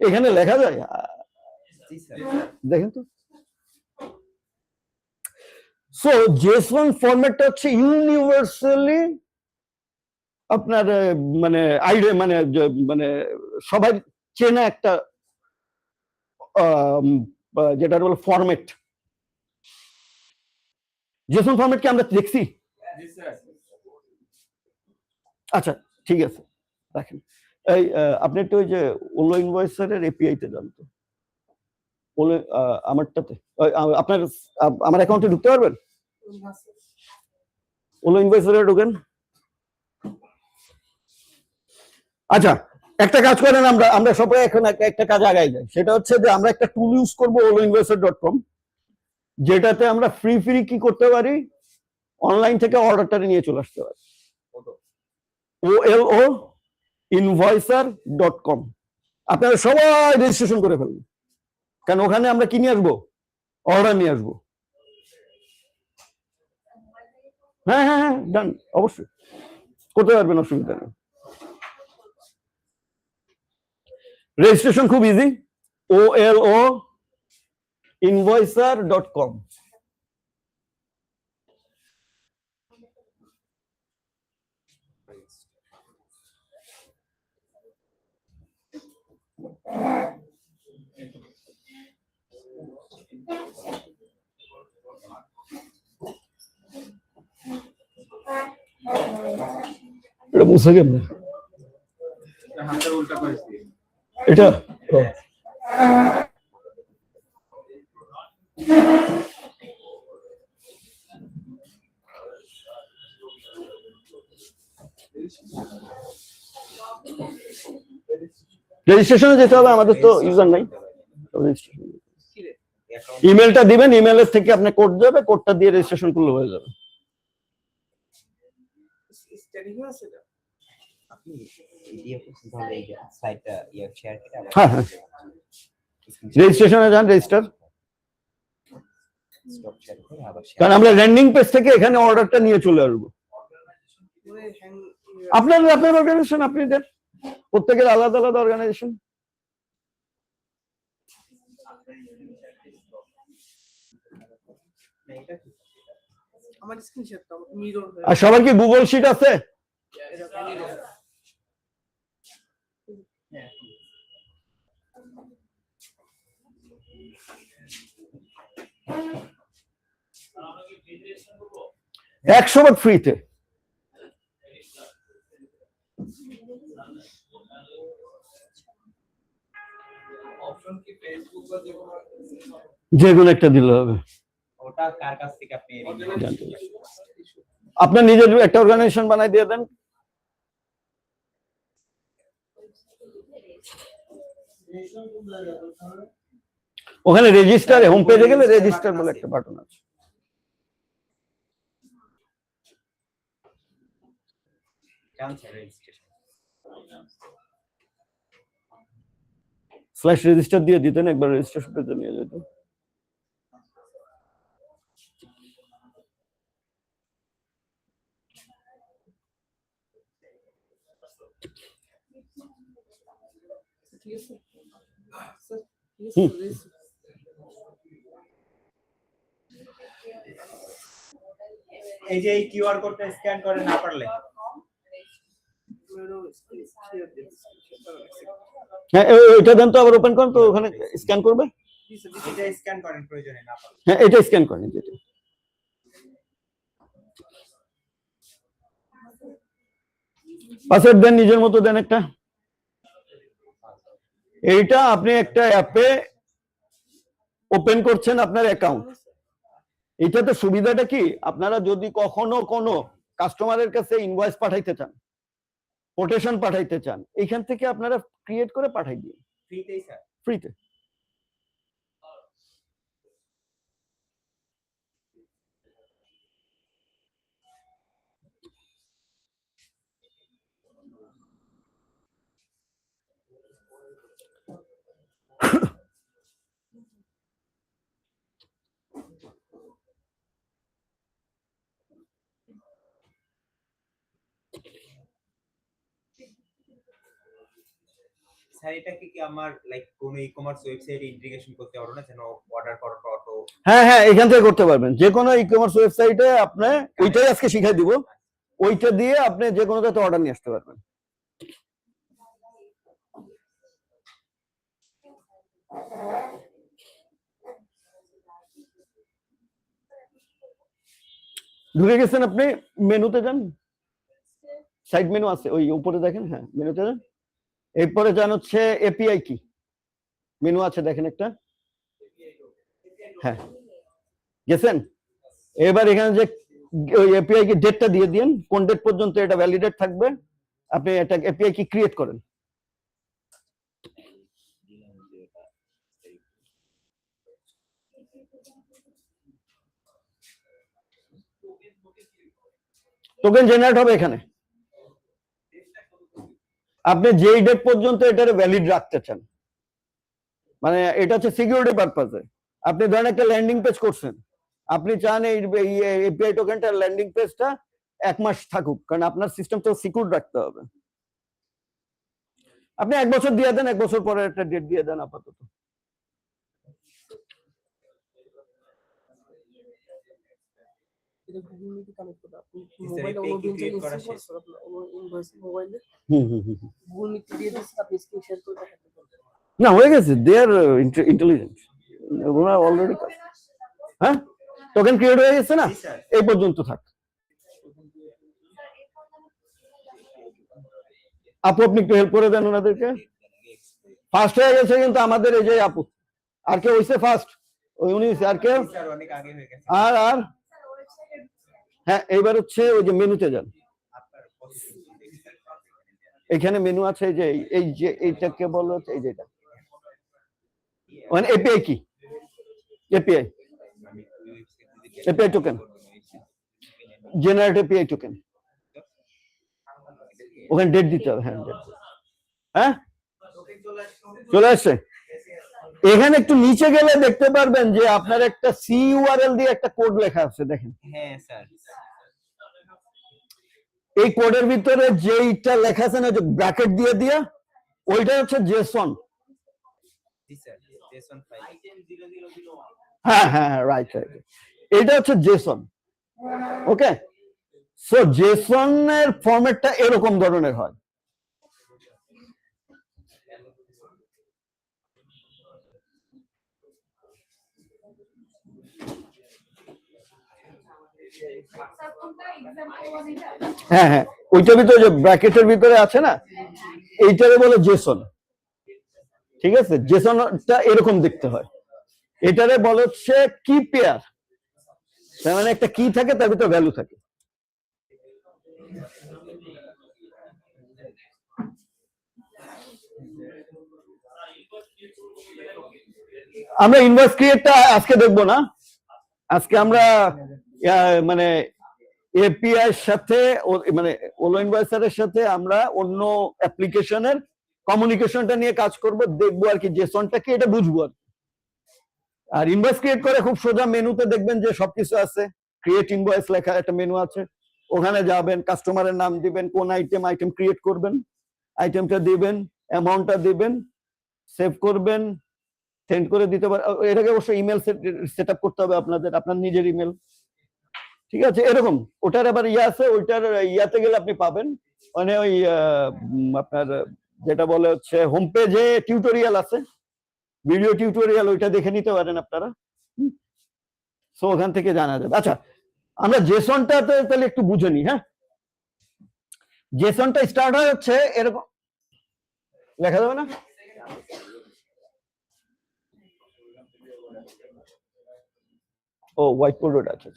এখানে লেখা যায়, জি স্যার। দেখেন তো। সো জেসন ফরম্যাটটা হচ্ছে ইউনিভার্সালি আপনার মানে আইডিয়া মানে সবাই চেনা একটা যেটা বলে ফরম্যাট। জেসন ফরম্যাট কি আমরা দেখছি? জি স্যার। আচ্ছা ঠিক আছে, রাখেন। এই আপনি একটু ওই যে ওলো ইনভয়েসারের এপিআই তে যান তো, ওলো আমারটাতে আপনার আমার অ্যাকাউন্টে ঢুকতে পারবেন? ওলো ইনভয়েসারে ঢুকেন। আচ্ছা একটা কাজ করেন, আমরা সবাই এখন একটা কাজ আগাই যাই, সেটা হচ্ছে যে আমরা একটা টুল ইউজ করবো oloinvestor.com, যেটাতে আমরা ফ্রি কি করতে পারি, অনলাইন থেকে অর্ডারটা নিয়ে চলে আসতে পারি। oloinvestor.com আপনারা সবাই রেজিস্ট্রেশন করে ফেলবেন, কারণ ওখানে আমরা কি নিয়ে আসবো, অর্ডার নিয়ে আসবো। হ্যাঁ হ্যাঁ হ্যাঁ ডান, অবশ্যই করতে পারবেন, অসুবিধা নেই। রেজিস্ট্রেশন খুব ইজি, oloinvoicer.com। এটা মুছে কেমনে, হাতের উল্টা করেছি এটা রেজিস্ট্রেশনে যেতে হবে, আমাদের তো ইউজার নাই। ইমেলটা দিবেন, ইমেলের থেকে আপনি কোড যাবে, কোডটা দিয়ে রেজিস্ট্রেশন করলে হয়ে যাবে। আপনি ইয়ে তাহলে এই সাইটটা ইয়ে শেয়ার করে আবার হ্যাঁ হ্যাঁ, রেজিস্ট্রেশনে যান, রেজিস্টার, স্টপ শেয়ার করে আবার কারণ আমরা ল্যান্ডিং পেজ থেকে এখানে অর্ডারটা নিয়ে চলে আসবো। আপনার অর্গানাইজেশন, আপনি দেন, প্রত্যেকের আলাদা আলাদা অর্গানাইজেশন। আমার স্ক্রিনশটটা মিরর আর সবার কি গুগল শিট আছে? একশো বার ফ্রিতে। যে কোনো একটা দিলে হবে। ওটা কার কাছ থেকে আপনি জানতে পারছি। আপনার নিজের একটা অর্গানাইজেশন বানাই দিয়ে দেন। ওখানে রেজিস্টার, হোম পেজে গেলে রেজিস্টার বলে একটা বাটন আছে। স্ল্যাশ রেজিস্টার দিয়ে দিতেন, একবার রেজিস্ট্রেশন পেজে নিয়ে যেত। এই যে এই কিউআর কোডটা স্ক্যান করে না পারলে, হ্যাঁ এটা দেন তো, আবার ওপেন করেন তো, ওখানে স্ক্যান করবে। এটা স্ক্যান করেন প্রয়োজনে না পারলে। হ্যাঁ এটা স্ক্যান করেন, যেটা পাসওয়ার্ড দেন, নিজের মতো দেন একটা। এইটা আপনি একটা অ্যাপে ওপেন করছেন আপনার অ্যাকাউন্ট। এটাতে সুবিধাটা কি, আপনারা যদি কখনো কোনো কাস্টমারের কাছে ইনভয়েস পাঠাইতে চান, কোটেশন পাঠাইতে চান, এখান থেকে আপনারা ক্রিয়েট করে পাঠাই দিন ফ্রিতেই স্যার। ফ্রিতে। স্যার এটাকে কি আমার লাইক কোন ই-কমার্স ওয়েবসাইটে ইন্টিগ্রেশন করতে পারবো না, যেন অর্ডার করাটা অটো? হ্যাঁ হ্যাঁ, এখান থেকে করতে পারবেন। যে কোনো ই-কমার্স ওয়েবসাইটে আপনি ওইটাই আজকে শিখাই দিব, ওইটা দিয়ে আপনি যে কোনোটাতে অর্ডার নিয়ে আসতে পারবেন। ঢুকে গেছেন আপনি, মেনুতে যান, সাইড মেনু আছে ওই উপরে দেখেন, হ্যাঁ মেনুতে যান, এরপরে যান হচ্ছে এপিআই কি মেনু আছে দেখেন একটা, হ্যাঁ গেছেন। এবার এখানে যে ওই এপিআই কি ডেটটা দিয়ে দিন, কোন ডেট পর্যন্ত এটা ভ্যালিডেট থাকবে, আপনি এটা এপিআই কি ক্রিয়েট করেন। টোকেন জেনারেট হবে এখানে, আপনি যেই ডেট পর্যন্ত এটার ভ্যালিড রাখতে চান, মানে এটা হচ্ছে সিকিউরিটি পারপাসে। আপনি ধরেন একটা ল্যান্ডিং পেজ করছেন, আপনি চান এই এপিআই টোকেনটা ল্যান্ডিং পেজটা 1 মাস থাকুক, কারণ আপনার সিস্টেম তো সিকিউর রাখতে হবে। আপনি 1 বছর দিয়ে দেন, 1 বছর পরে একটা ডেট দিয়ে দেন আপাতত। না হয়ে গেছে, দে আর ইন্টেলিজেন্ট, ওরা অলরেডি, হ্যাঁ টোকেন ক্রিয়েট হয়ে গেছে না, এই পর্যন্ত থাক। আপু আপনি একটু হেল্প করে দেন ওনাদেরকে। ফার্স্ট হয়ে গেছে কিন্তু আমাদের এই যে আপু, আর কেউ হইছে ফার্স্ট? ওই উনি হইছে, আর কেউ? স্যার অনেক আগে হয়ে গেছে। আর আর হ্যাঁ, এইবার হচ্ছে ওই যে মেনুতে যান, এখানে মেনু আছে, এই যে এইটাকে বলা হচ্ছে এই যে এটা, মানে এপিআই কি, API token, generate API token, ওখানে ডেট দিতে হবে। হ্যাঁ হ্যাঁ চলে আসছে। এখানে একটু নিচে গেলে দেখতে পারবেন যে আপনার একটা সিইউআরএল দিয়ে একটা কোড লেখা আছে দেখেন। হ্যাঁ স্যার, এই কোডের ভিতরে যেইটা লেখা আছে না, যে ব্র্যাকেট দিয়ে দিয়া, ওইটা হচ্ছে জেসন। জি স্যার, জেসন ফাইল। হ্যাঁ হ্যাঁ রাইট রাইট, এটা হচ্ছে জেসন। ওকে, সো জেসনের ফরম্যাটটা এরকম ধরনের হয়। হ্যাঁ হ্যাঁ, ওইটার ভিতরে যে ব্র্যাকেটের ভিতরে আছে না, এইটারে বলে জেসন। ঠিক আছে, জেসনটা এরকম দেখতে হয়। এটারে বলে হচ্ছে কি পেয়ার, তার মানে একটা কি থাকে, তার ভিতরে ভ্যালু থাকে। আমরা ইনভয়েস ক্রিয়েটটা আজকে দেখবো না, আজকে আমরা মানে এপিআই এর সাথে, মানে ওলো ইনভয়েসারের সাথে আমরা অন্য অ্যাপ্লিকেশনের কমিউনিকেশনটা নিয়ে কাজ করব, দেখবো আর কি জেসনটা কি, এটা বুঝবো আর। আর ইনভয়েস ক্রিয়েট করে খুব সোজা, মেনুতে দেখবেন যে সবকিছু আছে, ক্রিয়েট ইনভয়েস লেখা একটা মেনু আছে, ওখানে যাবেন, কাস্টমারের নাম দিবেন, কোন আইটেম ক্রিয়েট করবেন, আইটেমটা দিবেন, অ্যামাউন্টটা দিবেন, সেভ করবেন, সেন্ড করে দিতে পারেন। এটাকে অবশ্যই ইমেল সেট আপ করতে হবে আপনাদের, আপনার নিজের ইমেল। ঠিক আছে, এরকম। ওটার আবার ইয়ে আছে, ওইটার ইয়াতে গেলে আপনি পাবেন, মানে ওই আপনার যেটা বলে হচ্ছে হোম পেজে টিউটোরিয়াল আছে, ভিডিও টিউটোরিয়াল, ওইটা দেখে নিতে পারেন আপনারা। সো ওখান থেকে জানা যাবে। আচ্ছা, আমরা জেসনটা তাহলে একটু বুঝে নি। হ্যাঁ, জেসনটা স্টার্ট হয় হচ্ছে এরকম, লেখা যাবে না? ও হোয়াইট বোর্ড আছে।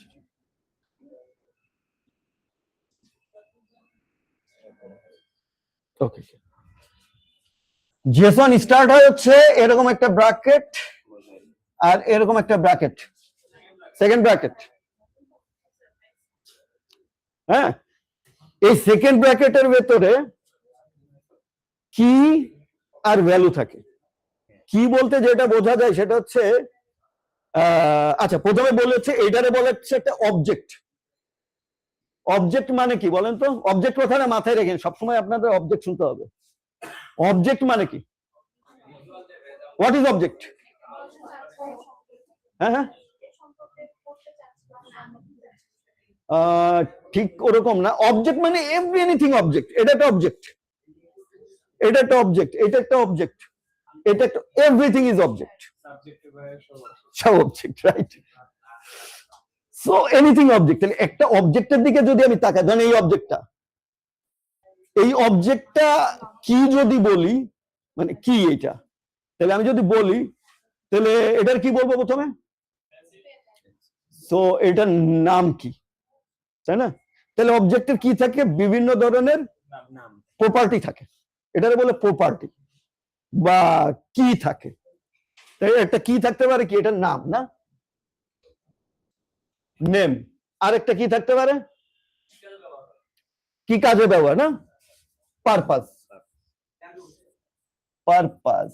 ওকে, জেসন স্টার্ট হয় হচ্ছে এরকম একটা ব্র্যাকেট আর এরকম একটা ব্র্যাকেট, সেকেন্ড ব্র্যাকেট। হ্যাঁ, এই সেকেন্ড ব্র্যাকেটের ভেতরে কি আর ভ্যালু থাকে। কি বলতে যেটা বোঝা যায় সেটা হচ্ছে, আচ্ছা প্রথমে বলেছে এইটারে বলে হচ্ছে একটা অবজেক্ট। অবজেক্ট মানে কি বলেন তো? অবজেক্ট কথাটা মাথায় রেখেন, সবসময় আপনাদের অবজেক্ট শুনতে হবে। অবজেক্ট মানে কি? What is object? হ্যাঁ হ্যাঁ, ঠিক ওরকম না। অবজেক্ট মানে এনিথিং অবজেক্ট। এটা একটা অবজেক্ট, এটা একটা অবজেক্ট, এটা একটা অবজেক্ট, এটা একটা, এভরিথিং ইজ অবজেক্ট। সব object, right? So anything object. তাহলে একটা অবজেক্টের দিকে যদি আমি তাকাই, ধরেন এই অবজেক্টটা কি যদি বলি, মানে কি এটা, তাহলে আমি যদি বলি, তাহলে এটার কি বলবো প্রথমে? সো এটার নাম কি, তাই না? তাহলে অবজেক্টের কি থাকে? বিভিন্ন ধরনের নাম। প্রপার্টি থাকে, এটারে বলে প্রপার্টি বা কি থাকে। তাই একটা কি থাকতে পারে কি, এটার নাম না, নেম। আরেকটা কি থাকতে পারে, কি কাজে ব্যবহার, না, পারপাস, পারপাস।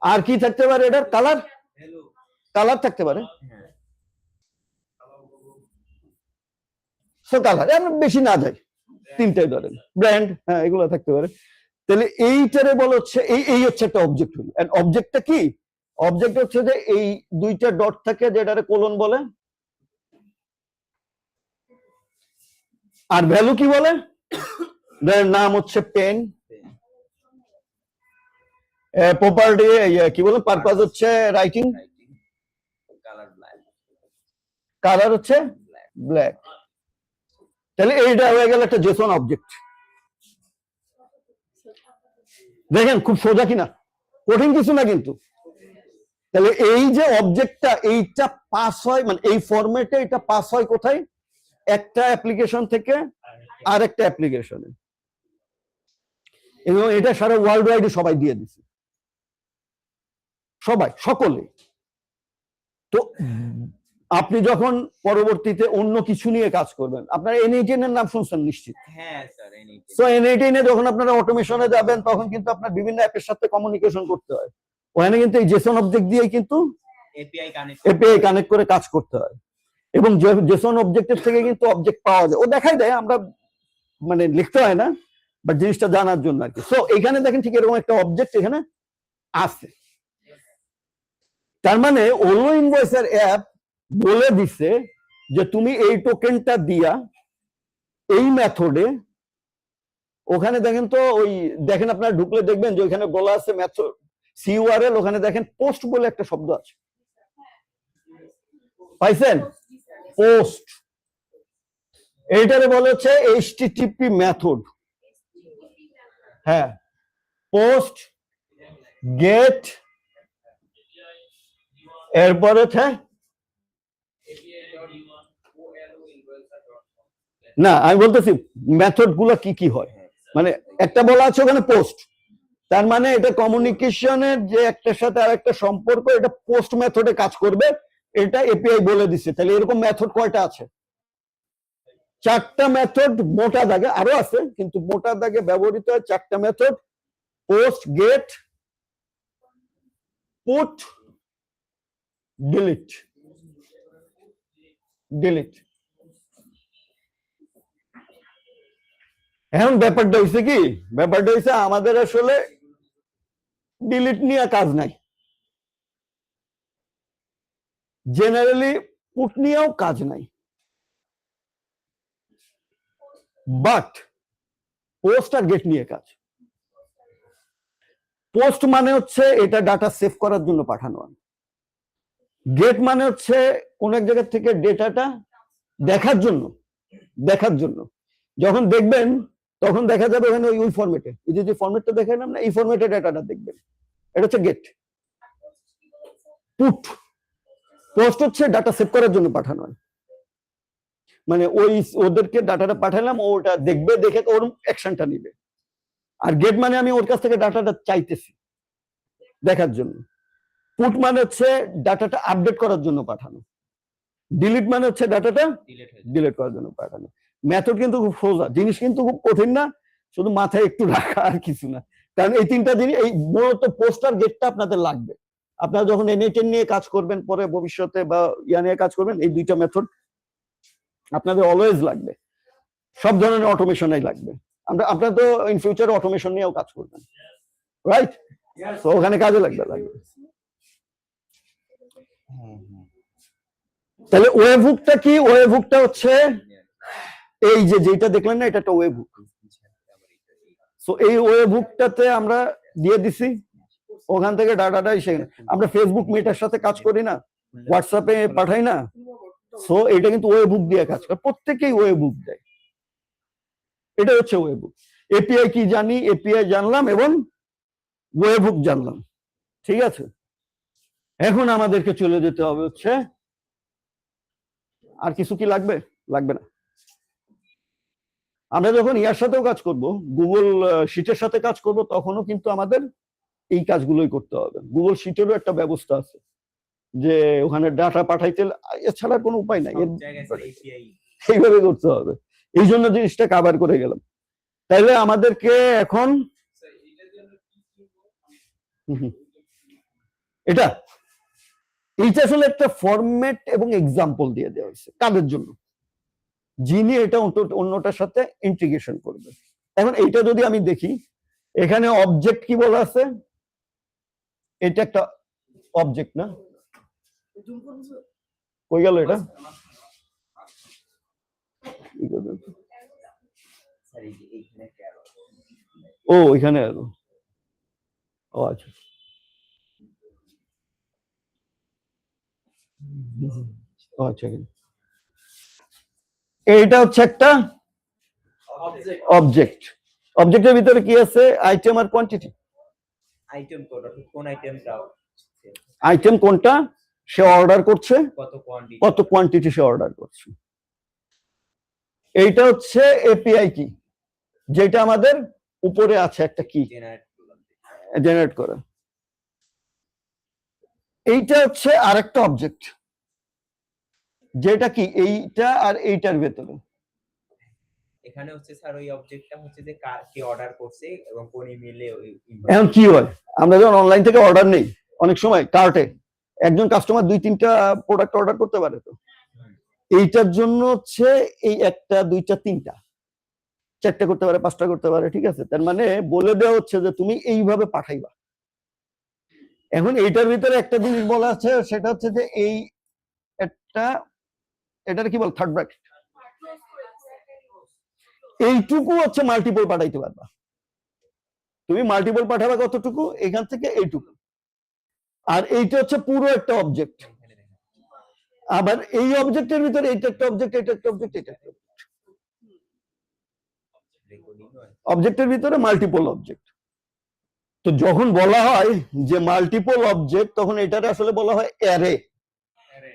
আর কি থাকতে পারে? এটার কালার, কালার থাকতে পারে। সো কালার, আমরা বেশি না যাই, তিনটাই ধরেন, ব্র্যান্ড, হ্যাঁ, এগুলো থাকতে পারে। তাহলে এইটারে বলা হচ্ছে, এই হচ্ছে একটা অবজেক্ট হলো। এন্ড অবজেক্টটা কি? অবজেক্ট হচ্ছে যে এই দুইটা ডট থাকে, যেটারে কোলন বলে। আর ভ্যালু কি বলে? নাম হচ্ছে পেন, প্রপার্টি কি বলে, পারপাস হচ্ছে রাইটিং, কালার হচ্ছে ব্ল্যাক। তাহলে এইটা হয়ে গেল একটা জেসন অবজেক্ট। দেখেন খুব সোজা কিনা, কঠিন কিছু না কিন্তু। তাহলে এই যে অবজেক্টটা, এইটা পাস হয়, মানে এই ফরম্যাটে এটা পাস হয় কোথায়? একটা অ্যাপ্লিকেশন থেকে আর একটা অ্যাপ্লিকেশনে, এবং এটা সারা ওয়ার্ল্ড ওয়াইড সবাই দিয়ে দিচ্ছে, সবাই, সকলে। তো আপনি যখন পরবর্তীতে অন্য কিছু নিয়ে কাজ করবেন, আপনারা N18 এর নাম শুনছেন নিশ্চিত। হ্যাঁ স্যার, N18। সো N18 এ যখন আপনারা অটোমেশনে যাবেন, তখন কিন্তু আপনার বিভিন্ন অ্যাপের সাথে কমিউনিকেশন করতে হয়। ওখানে কিন্তু এই জেসন অবজেক্ট দিয়েই কিন্তু এপিআই কানেক্ট করে কাজ করতে হয়। এবং জেসন অবজেক্টের থেকে কিন্তু অবজেক্ট পাওয়া যায়, ও দেখাই দেয়, আমরা মানে লিখতে হয় না, বাট জিনিসটা জানার জন্য আর কি। সো এখানে দেখেন ঠিক এরকম একটা অবজেক্ট এখানে আছে। তার মানে ওলো ইনভয়েসের অ্যাপ বলে দিছে যে তুমি এই টোকেনটা দিয়া এই মেথডে, ওখানে দেখেন তো, ওই দেখেন আপনারা ঢুকলে দেখবেন যে ওইখানে বলা আছে মেথড সিইউআরএল, ওখানে দেখেন পোস্ট বলে একটা শব্দ আছে, পাইছেন? পোস্ট, এইটারে বলা হচ্ছে এইচটিটিপি মেথড। হ্যাঁ, পোস্ট, গেট, এরপর হচ্ছে, না আমি বলতেছি মেথড গুলো কি কি হয়। মানে একটা বলা আছে ওখানে পোস্ট, তার মানে এটা কমিউনিকেশনের যে একটার সাথে আর একটা সম্পর্ক, এটা পোস্ট মেথডে কাজ করবে, এটা এপিআই বলে দিচ্ছে। তাহলে এরকম মেথড কয়টা আছে? 4টা মেথড মোটা দাগে, আরো আছে কিন্তু মোটা দাগে ব্যবহৃত হয় 4টা method: post, get, put, delete. এখন ব্যাপারটা হয়েছে কি, ব্যাপারটা হয়েছে আমাদের আসলে ডিলিট নিয়ে কাজ নাই, জেনারেলি পুট নিয়েও কাজ নাই, বাট পোস্ট আর গেট নিয়ে কাজ। পোস্ট মানে হচ্ছে এটা ডাটা সেভ করার জন্য পাঠানো হয়, গেট মানে হচ্ছে কোন এক জায়গা থেকে ডেটাটা দেখার জন্য, যখন দেখবেন তখন দেখা যাবে ওখানে ওই ফরম্যাটে, এই যে ফরম্যাটটা দেখালাম না, এই ফরম্যাটে ডাটাটা দেখবেন, এটা হচ্ছে গেট। পুট, পোস্ট হচ্ছে ডাটা সেভ করার জন্য পাঠানো হয়, মানে ওই ওদেরকে ডাটাটা পাঠালাম, ওটা দেখবে, দেখে ওর অ্যাকশনটা নিবে। আর গেট মানে আমি ওর কাছ থেকে ডাটাটা চাইতেছি দেখার জন্য। পুট মানে হচ্ছে ডাটাটা আপডেট করার জন্য পাঠানো। ডিলিট মানে হচ্ছে ডাটাটা ডিলিট করার জন্য পাঠানো। মেথড কিন্তু খুব সোজা, জিনিস কিন্তু খুব কঠিন না, শুধু মাথায় একটু রাখা আর কিছু না। কারণ এই 3টা জিনিস, এই মূলত পোস্ট আর গেটটা আপনাদের লাগবে। আপনারা যখন N18 নিয়ে কাজ করবেন পরে ভবিষ্যতে, বা ইয়া নিয়ে কাজ করবেন, এই 2টা মেথড আপনাদের অলওয়েজ লাগবে, সব ধরনের অটোমেশনাই লাগবে। আপনারা তো ইন ফিউচারে অটোমেশন নিয়েও কাজ করবেন, রাইট? তো ওখানে কাজে লাগবে। তাহলে ওয়েব হুকটা কি? ওয়েব হুকটা হচ্ছে এই যে যেটা দেখলেন না, এটা একটা ওয়েব হুক। সো এই ওয়েব হুকটাতে আমরা দিয়ে দিছি, ওখান থেকে ডাটাটা এসে, আমরা ফেসবুক মিটার সাথে কাজ করি না, হোয়াটসঅ্যাপে পাঠাই না, সো এটা কিন্তু ওয়েব হুক দিয়ে কাজ করে, প্রত্যেকেই ওয়েব হুক দেয়। এটা হচ্ছে ওয়েব হুক। এপিআই কি জানি, এপিআই জানলাম এবং ওয়েব হুক জানলাম, ঠিক আছে। এখন আমাদেরকে চলে যেতে হবে হচ্ছে, আর কিছু কি লাগবে? লাগবে না। আমরা যখন ইয়ার সাথেও কাজ করব, গুগল শিটের সাথে কাজ করব, তখনও কিন্তু আমাদের এই কাজগুলোই করতে হবে। গুগল শিটেরও একটা ব্যবস্থা আছে যে ওখানে ডাটা পাঠাইতে, এছাড়া কোনো উপায় নাই, এইভাবে করতে হবে। এই জন্য জিনিসটা কভার করে গেলাম। তাইলে আমাদেরকে এখন এটা এইটা আসলে একটা ফরম্যাট এবং এক্সাম্পল দিয়ে দেওয়া হয়েছে কাদের জন্য, যিনি এটা অন্যটার সাথে ইন্টিগ্রেশন করবে। এখন এইটা যদি আমি দেখি, এখানে অবজেক্ট কি বলা আছে, এটা একটা অবজেক্ট না, কই গেল এটা? ও এখানে এলো, ও আচ্ছা, আচ্ছা। এইটা হচ্ছে একটা অবজেক্ট। অবজেক্টের ভিতরে কি আছে? আইটেম আর কোয়ান্টিটি। আইটেম কোন আইটেমটা, আইটেম কোনটা সে অর্ডার করছে, কত কোয়ান্টিটি সে অর্ডার করছে। এইটা হচ্ছে এপিআই কি, যেটা আমাদের উপরে আছে একটা কি জেনারেট করা। এইটা হচ্ছে আরেকটা অবজেক্ট, যেটা কি এইটা আর এইটার ভেতরে। এখানে হচ্ছে স্যার ওই অবজেক্টটা হচ্ছে যে কে অর্ডার করছে এবং কোন ইমেইলে। এখন কি হয়, আমরা যখন অনলাইন থেকে অর্ডার নেই, অনেক সময় কার্টে একজন কাস্টমার 2-3টা প্রোডাক্ট অর্ডার করতে পারে, তো এইটার জন্য হচ্ছে এই 1টা 2টা 3টা 4টা করতে পারে, 5টা করতে পারে, ঠিক আছে। তার মানে বলে দেওয়া হচ্ছে যে তুমি এইভাবে পাঠাইবা। এখন এইটার ভিতরে একটা জিনিস বলা আছে, সেটা হচ্ছে যে এই একটা, এটার কি বল, থার্ড ব্র্যাকেট, এইটুকু হচ্ছে মাল্টিপল পাঠাইতে পারবা। তুমি মাল্টিপল পাঠাবা কতটুকু, এখান থেকে এইটুকু। আর এইটা হচ্ছে পুরো একটা অবজেক্ট। আবার এই অবজেক্টের ভিতরে এইটা একটা অবজেক্ট, এটা একটা অবজেক্ট, এটা একটা অবজেক্টের ভিতরে মাল্টিপল অবজেক্ট। তো যখন বলা হয় যে মাল্টিপল অবজেক্ট, তখন এটারে আসলে বলা হয় অ্যারে।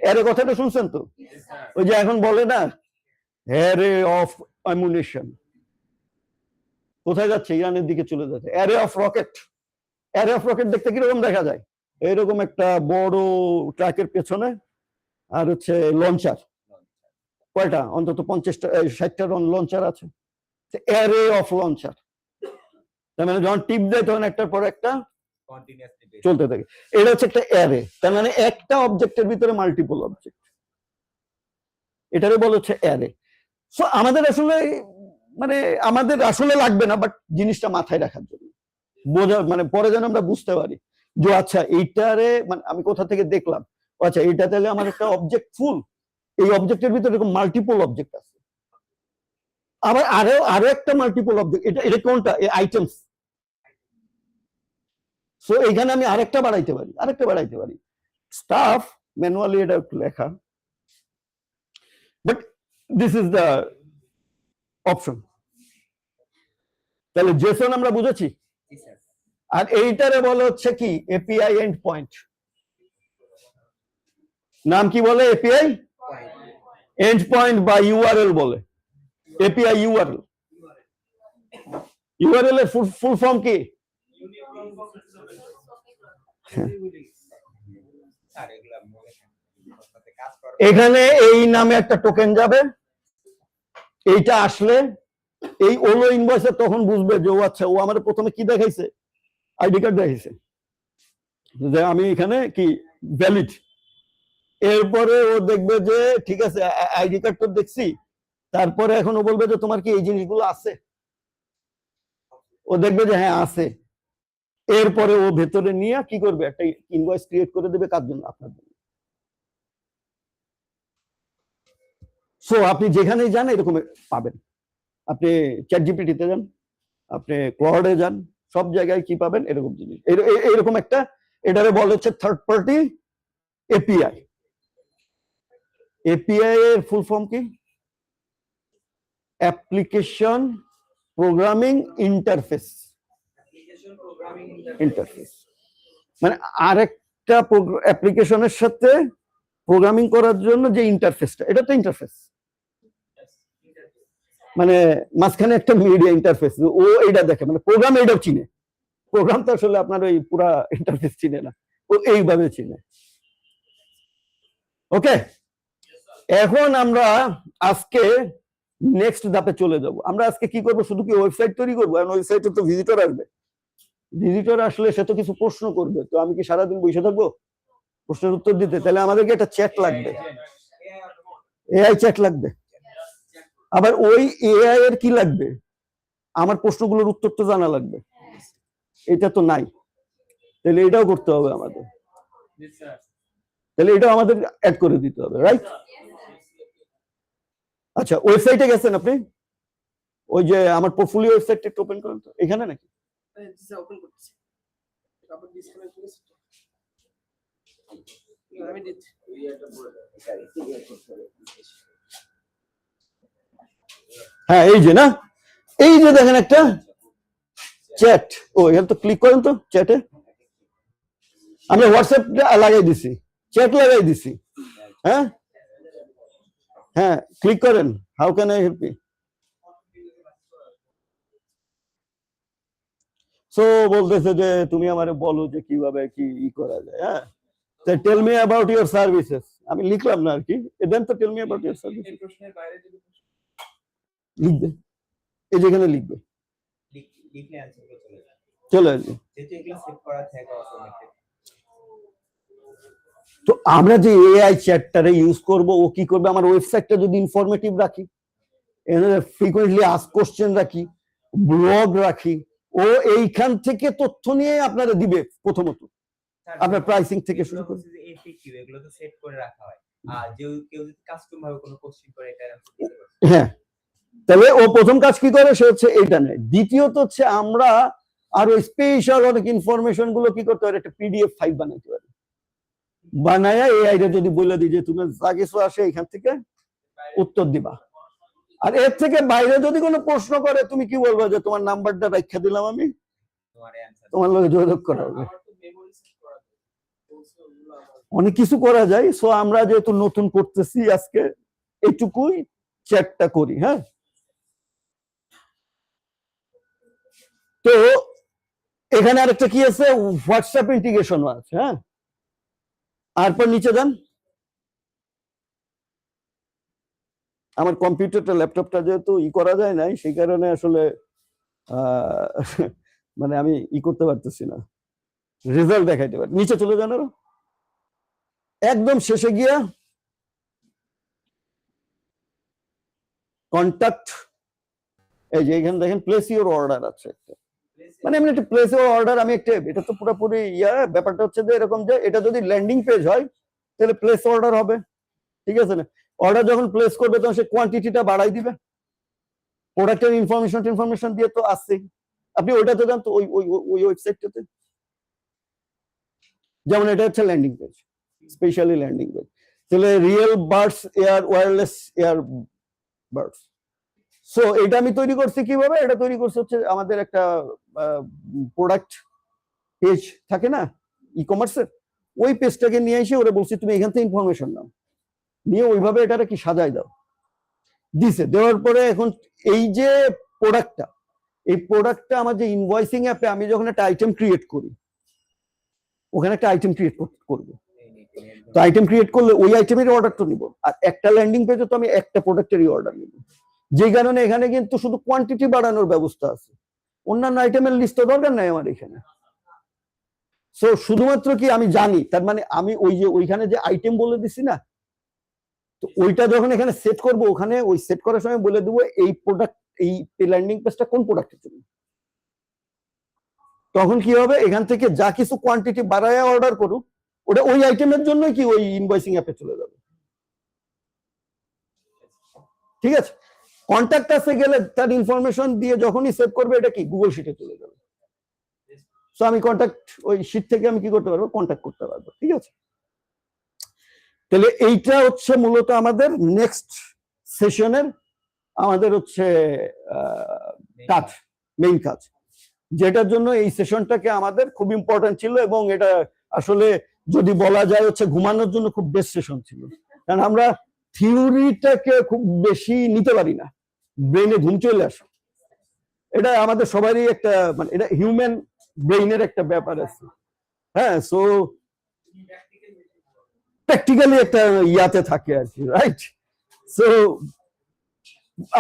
অ্যারে কথাটা শুনছেন তো, ওই যে এখন বলে না অ্যারে অফ অ্যামুনিশন, কোথায় যাচ্ছে? ইরানের দিকে চলে যাচ্ছে। Array of rocket, array of rocket দেখতে কিরকম দেখা যায়? এইরকম একটা বড় ট্রাকের পেছনে আর হচ্ছে লঞ্চার, কয়টা অন্তত 50টা 60টা লঞ্চার আছে, অ্যারে অফ লঞ্চার। তার মানে যখন টিপ দেয় তখন একটার পর একটা চলতে থাকে। এটা হচ্ছে একটা অ্যারে, তার মানে একটা অবজেক্টের ভিতরে মাল্টিপল অবজেক্ট, এটারে বলা হচ্ছে অ্যারে। সো আমাদের আসলে মানে আমাদের আসলে লাগবে না, বাট জিনিসটা মাথায় রাখার জন্য, বোঝা মানে পরে যেন আমরা বুঝতে পারি যে আচ্ছা এইটারে মানে আমি কোথা থেকে দেখলাম, আচ্ছা এইটা তাহলে আমার একটা অবজেক্ট ফুল, এই অবজেক্টের ভিতরে এরকম মাল্টিপল অবজেক্ট আছে। আবার আরো একটা মাল্টিপল অবজেক্ট, এটা কোনটা? আইটেমস। সো এখানে আমি আরেকটা বাড়াইতে পারি, স্টাফ ম্যানুয়ালি এটা একটু লেখা, but this is the option. তাহলে জেসন আমরা বুঝেছি, আর এইটারে বলে হচ্ছে কি এপিআই এন্ড পয়েন্ট। নাম কি বলে? এপিআই এন্ড পয়েন্ট বা ইউআরএল বলে। এপিআই ইউআরএল, ইউআরএল এর ফুল ফর্ম কি? এখানে এই নামে একটা টোকেন যাবে, এইটা আসলে এই ওলো ইনভয়েসে তখন বুঝবে যে ও আচ্ছা, ও আমার প্রথমে কি দেখাইছে? আইডি কার্ড দেখাইছে যে আমি এখানে কি ভ্যালিড। এরপরে ও দেখবে যে ঠিক আছে আইডি কার্ড তো দেখছি, তারপরে এখন ও বলবে যে তোমার কি এই জিনিসগুলো আছে? ও দেখবে যে হ্যাঁ আছে, এরপরে ও ভেতরে নিয়ে কি করবে, একটা ইনভয়েস ক্রিয়েট করে দেবে কার জন্য, আপনার জন্য। সো আপনি যেখানেই যান এরকম পাবেন। আপনি চ্যাট জিপিটিতে যান, আপনি ক্লাউডে যান, সব জায়গায় কি পাবেন, এরকম জিনিস। এইরকম একটা, এটারে বলা হচ্ছে থার্ড পার্টি এপিআই। এপিআই এর ফুল ফর্ম কি? Application programming interface. ইন্টারফেস মানে আরেকটা অ্যাপ্লিকেশনের সাথে প্রোগ্রামিং করার জন্য যে ইন্টারফেসটা, এটা তো ইন্টারফেস, মানে মাঝখানে একটা মিডিয়া ইন্টারফেস। ও এটা দেখে, মানে প্রোগ্রাম এটাও চিনে। প্রোগ্রাম তো আসলে আপনার ওই পুরা ইন্টারফেস চিনে না, ও এইভাবে চিনে। ওকে, এখন আমরা আজকে নেক্সট ধাপে চলে যাব। আমরা আজকে কি করব, শুধু কি ওয়েবসাইট তৈরি করবো? কারণ ওয়েবসাইটে তো ভিজিটর আসবে, ভিজিটর আসলে সে তো কিছু প্রশ্ন করবে, তো আমি কি সারাদিন বসে থাকবো প্রশ্নের উত্তর দিতে? তাহলে আমাদেরকে একটা চ্যাট লাগবে, এআই চ্যাট লাগবে। আবার ওই এআই এর কি লাগবে, আমার প্রশ্নগুলোর উত্তর তো জানা লাগবে, এটা তো নাই। তাহলে এটাও করতে হবে আমাদের, তাহলে এটাও আমাদের অ্যাড করে দিতে হবে, রাইট? আচ্ছা, ওয়েবসাইটে গেছেন আপনি? ওই যে আমার পোর্টফোলিও ওয়েবসাইটটা একটু ওপেন করেন তো, এখানে নাকি? ওপেন করতেছি, আবার ডিসকানেক্ট করেছি তো। আমি দিচ্ছি। হ্যাঁ, এই যে না, এই যে দেখেন একটা চ্যাট। ও এখানে তো ক্লিক করেন তো চ্যাটে। আমরা হোয়াটসঅ্যাপ লাগাই দিছি, চ্যাট লাগাই দিছি। হ্যাঁ হ্যাঁ, ক্লিক করেন। How can I help you? So বলতেছে যে তুমি আমারে বলো যে কিভাবে কি করা যায়। হ্যাঁ, tell me about your services. আমি লিখলাম না আর কি, দেন তো tell me about your services লিখবে, এই যেখানে লিখবে, লিখলে অ্যান্সারগুলো চলে যায়, চলে আসবে। যেহেতু এগুলো সেভ করা থাকে অটোমেটিক। তো আমরা যে এআই চ্যাটটারে ইউজ করব, ও কি করবে, আমার ওয়েবসাইটটা যদি ইনফরমেটিভ রাখি, ফ্রিকোয়েন্টলি আস্ক কোশ্চেন রাখি, ব্লগ রাখি, ও এইখান থেকে তথ্য নিয়ে আপনারা দিবে। প্রথমত আপনার প্রাইসিং থেকে শুরু করে এফএকিউ এগুলো তো সেট করে রাখা হয়, আর কেউ যদি কাস্টম ভাবে কোনো কোশ্চেন করে এটা অ্যান্সার দিতে পারে। হ্যাঁ, তাহলে ও প্রথম কাজ কি করে, সে হচ্ছে এইটা নেয়। দ্বিতীয়ত হচ্ছে আমরা আরো স্পেশাল অনেক ইনফরমেশন গুলো কি করতে পারি, একটা পিডিএফ ফাইল বানাইতে পারি। বানায়া এআই রে যদি বলে দিই যে তুমি যা কিছু আসে এখান থেকে উত্তর দিবা, আর এর থেকে বাইরে যদি কোনো প্রশ্ন করে তুমি কি বলবা, যে তোমার নাম্বারটা রাখা দিলাম আমি, তোমার লগে যোগাযোগ করা হবে। অনেক কিছু করা যায়। সো আমরা যেহেতু নতুন করতেছি আজকে এইটুকুই চ্যাটটা করি। হ্যাঁ, তো এখানে আরেকটা কি আছে, হোয়াটসঅ্যাপ ইন্টিগ্রেশন আছে। হ্যাঁ, তারপর নিচে যান। আমার কম্পিউটারটা ল্যাপটপটা যেহেতু করা যায় নাই, সেই কারণে আসলে মানে আমি করতে পারতেছি না, রেজাল্ট দেখাইতে পারি। নিচে চলে যান, আরো একদম শেষে গিয়া কন্টাক্ট, এই যে এখানে দেখেন প্লেস ইউর অর্ডার আছে একটা, মানে এমনি একটা প্লেস ইউর অর্ডার। আমি একটা, এটা তো পুরোপুরি ব্যাপারটা হচ্ছে যে এরকম, যে এটা যদি ল্যান্ডিং পেজ হয় তাহলে প্লেস অর্ডার হবে, ঠিক আছে না? অর্ডার যখন প্লেস করবে তখন সে কোয়ান্টিটিটা বাড়াই দিবে, প্রোডাক্টের ইনফরমেশন দিয়ে তো আসছেই। আপনি ওইটাতে যান তো, ওই ওয়েবসাইটটাতে, যেমন এটা হচ্ছে landing page, specially landing page. তাহলে real buds air, wireless air buds. So এটা আমি তৈরি করছি কিভাবে, এটা তৈরি করছি হচ্ছে আমাদের একটা প্রোডাক্ট পেজ থাকে না ই কমার্সের, ওই পেজটাকে নিয়ে এসে ওরা বলছি তুমি এখান থেকে ইনফরমেশন নাও, নিয়ে ওইভাবে এটাকে কি সাজাই দাও, দিছে। দেওয়ার পরে এখন এই যে প্রোডাক্টটা, এই প্রোডাক্টটা আমার যে ইনভয়েসিং অ্যাপে আমি যখন একটা আইটেম ক্রিয়েট করি, ওখানে একটা আইটেম ক্রিয়েট করবো। তো আইটেম ক্রিয়েট করলে ওই আইটেমের অর্ডার তো নিব, আর একটা ল্যান্ডিং পেজে তো আমি একটা প্রোডাক্টেরই অর্ডার নিব। যে কারণে এখানে কিন্তু শুধু কোয়ান্টিটি বাড়ানোর ব্যবস্থা আছে, অন্যান্য আইটেমের লিস্ট দরকার নাই আমার এখানে। সো শুধুমাত্র কি আমি জানি, তার মানে আমি ওই যে ওইখানে যে আইটেম বলে দিছি না, তো ওইটা যখন এখানে সেট করব, ওখানে ওই সেট করার সময় বলে দেবো এই প্রোডাক্ট, এই ল্যান্ডিং পেজটা কোন প্রোডাক্টের জন্য। তখন কি হবে, এখান থেকে যা কিছু কোয়ান্টিটি বাড়ায় অর্ডার করুক, ওটা ওই আইটেমের জন্যই কি ওই ইনভয়েসিং অ্যাপে চলে যাবে। ঠিক আছে, কন্ট্যাক্ট আসে গেলে তার ইনফরমেশন দিয়ে যখনই সেভ করবে এটা কি গুগল শিটে চলে যাবে। সো আমি কন্ট্যাক্ট ওই শিট থেকে আমি কি করতে পারবো, কন্ট্যাক্ট করতে পারবো। ঠিক আছে, তাহলে এইটা হচ্ছে মূলত আমাদের নেক্সট সেশনের আমাদের হচ্ছে কাজ, মেইন কাজ, যেটার জন্য এই সেশনটাকে আমাদের খুব ইম্পর্টেন্ট ছিল, এবং এটা আসলে যদি বলা যায় হচ্ছে ঘুমানোর জন্য খুব বেস্ট সেশন ছিল, কারণ আমরা থিওরিটাকে খুব বেশি নিতে পারি না, ব্রেনে ঘুম চলে আসে। এটা আমাদের সবারই একটা মানে এটা হিউম্যান ব্রেইনের একটা ব্যাপার আছে। হ্যাঁ, সো প্র্যাকটিক্যালি একটা ইয়াতে থাকে আর কি, রাইট? সো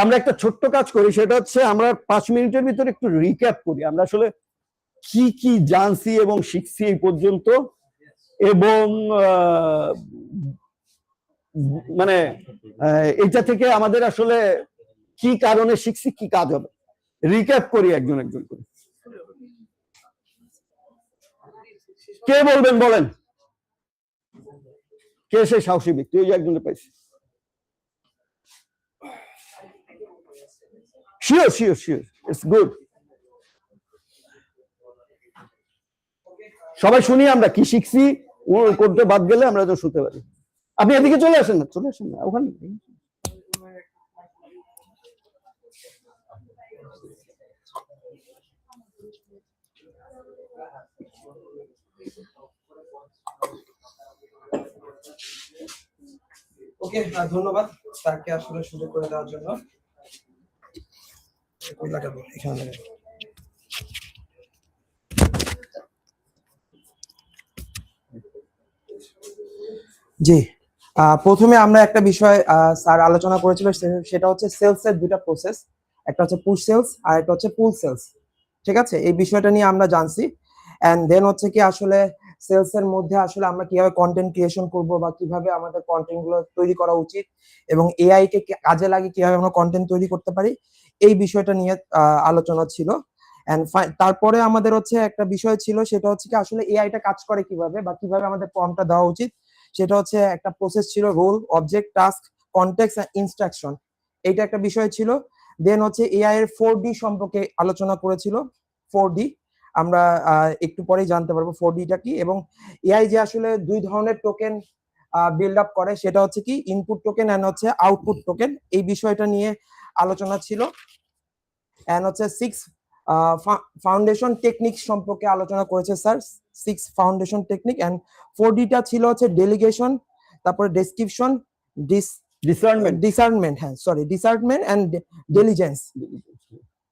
আমরা একটা ছোট্ট কাজ করি, সেটা হচ্ছে আমরা 5 মিনিটের ভিতরে একটু রিক্যাপ করি আমরা আসলে কি কি জানছি এবং শিখছি এই পর্যন্ত, এবং মানে এইটা থেকে আমাদের আসলে কি কারণে শিখছি, কি কাজ হবে, রিক্যাপ করি একজন একজন করে। কে বলবেন, বলেন কে সেই সাহসী ব্যক্তি? ওই যে একজনে পাইছি। Sure sure sure, it's good. সবাই শুনি আমরা কি শিখছি, ও করতে বাদ গেলে আমরা তো শুতে পারি। আপনি এদিকে চলে আসেন না, চলে আসেন না ওখানে। ওকে, ধন্যবাদ স্যারকে আসলে সুযোগ করে দেওয়ার জন্য। এখানে জি, প্রথমে আমরা একটা বিষয় স্যার আলোচনা করেছিল, সেটা হচ্ছে সেলস এর দুটো প্রসেস, একটা হচ্ছে পুশ সেলস আর একটা হচ্ছে পুল সেলস। ঠিক আছে, এই বিষয়টা নিয়ে আমরা জানছি। এন্ড দেন হচ্ছে কি আসলে সেলস এর মধ্যে আসলে আমরা কিভাবে কন্টেন্ট ক্রিয়েশন করব বা কিভাবে আমাদের কন্টেন্ট গুলো তৈরি করা উচিত, এবং এআই কে কাজে লাগিয়ে কিভাবে আমরা কন্টেন্ট তৈরি করতে পারি, এই বিষয়টা নিয়ে আলোচনা ছিল। এন্ড তারপরে আমাদের হচ্ছে একটা বিষয় ছিল, সেটা হচ্ছে কি আসলে এআইটা কাজ করে কিভাবে বা কিভাবে আমাদের প্রম্পটটা দেওয়া উচিত। সেটা হচ্ছে একটা প্রসেস ছিল, role, object, task, context and instruction, এইটা একটা বিষয় ছিল। দেন হচ্ছে এআই এর 4D সম্পর্কে আলোচনা করেছিল। 4D আমরা একটু পরেই জানতে পারবো 4Dটা কি, এবং এআই যে আসলে দুই ধরনের টোকেন বিল্ড আপ করে, সেটা হচ্ছে কি ইনপুট টোকেন এন্ড হচ্ছে আউটপুট টোকেন, এই বিষয়টা নিয়ে আলোচনা ছিল। এন্ড হচ্ছে 6 ফাউন্ডেশন টেকনিক সম্পর্কে আলোচনা করেছে স্যার, 6 ফাউন্ডেশন টেকনিক। এন্ড 4Dটা ছিল হচ্ছে ডেলিগেশন, তারপরে ডেসক্রিপশন, ডিসার্নমেন্ট, হ্যাঁ সরি, ডিসার্নমেন্ট এন্ড ডিলিজেন্স।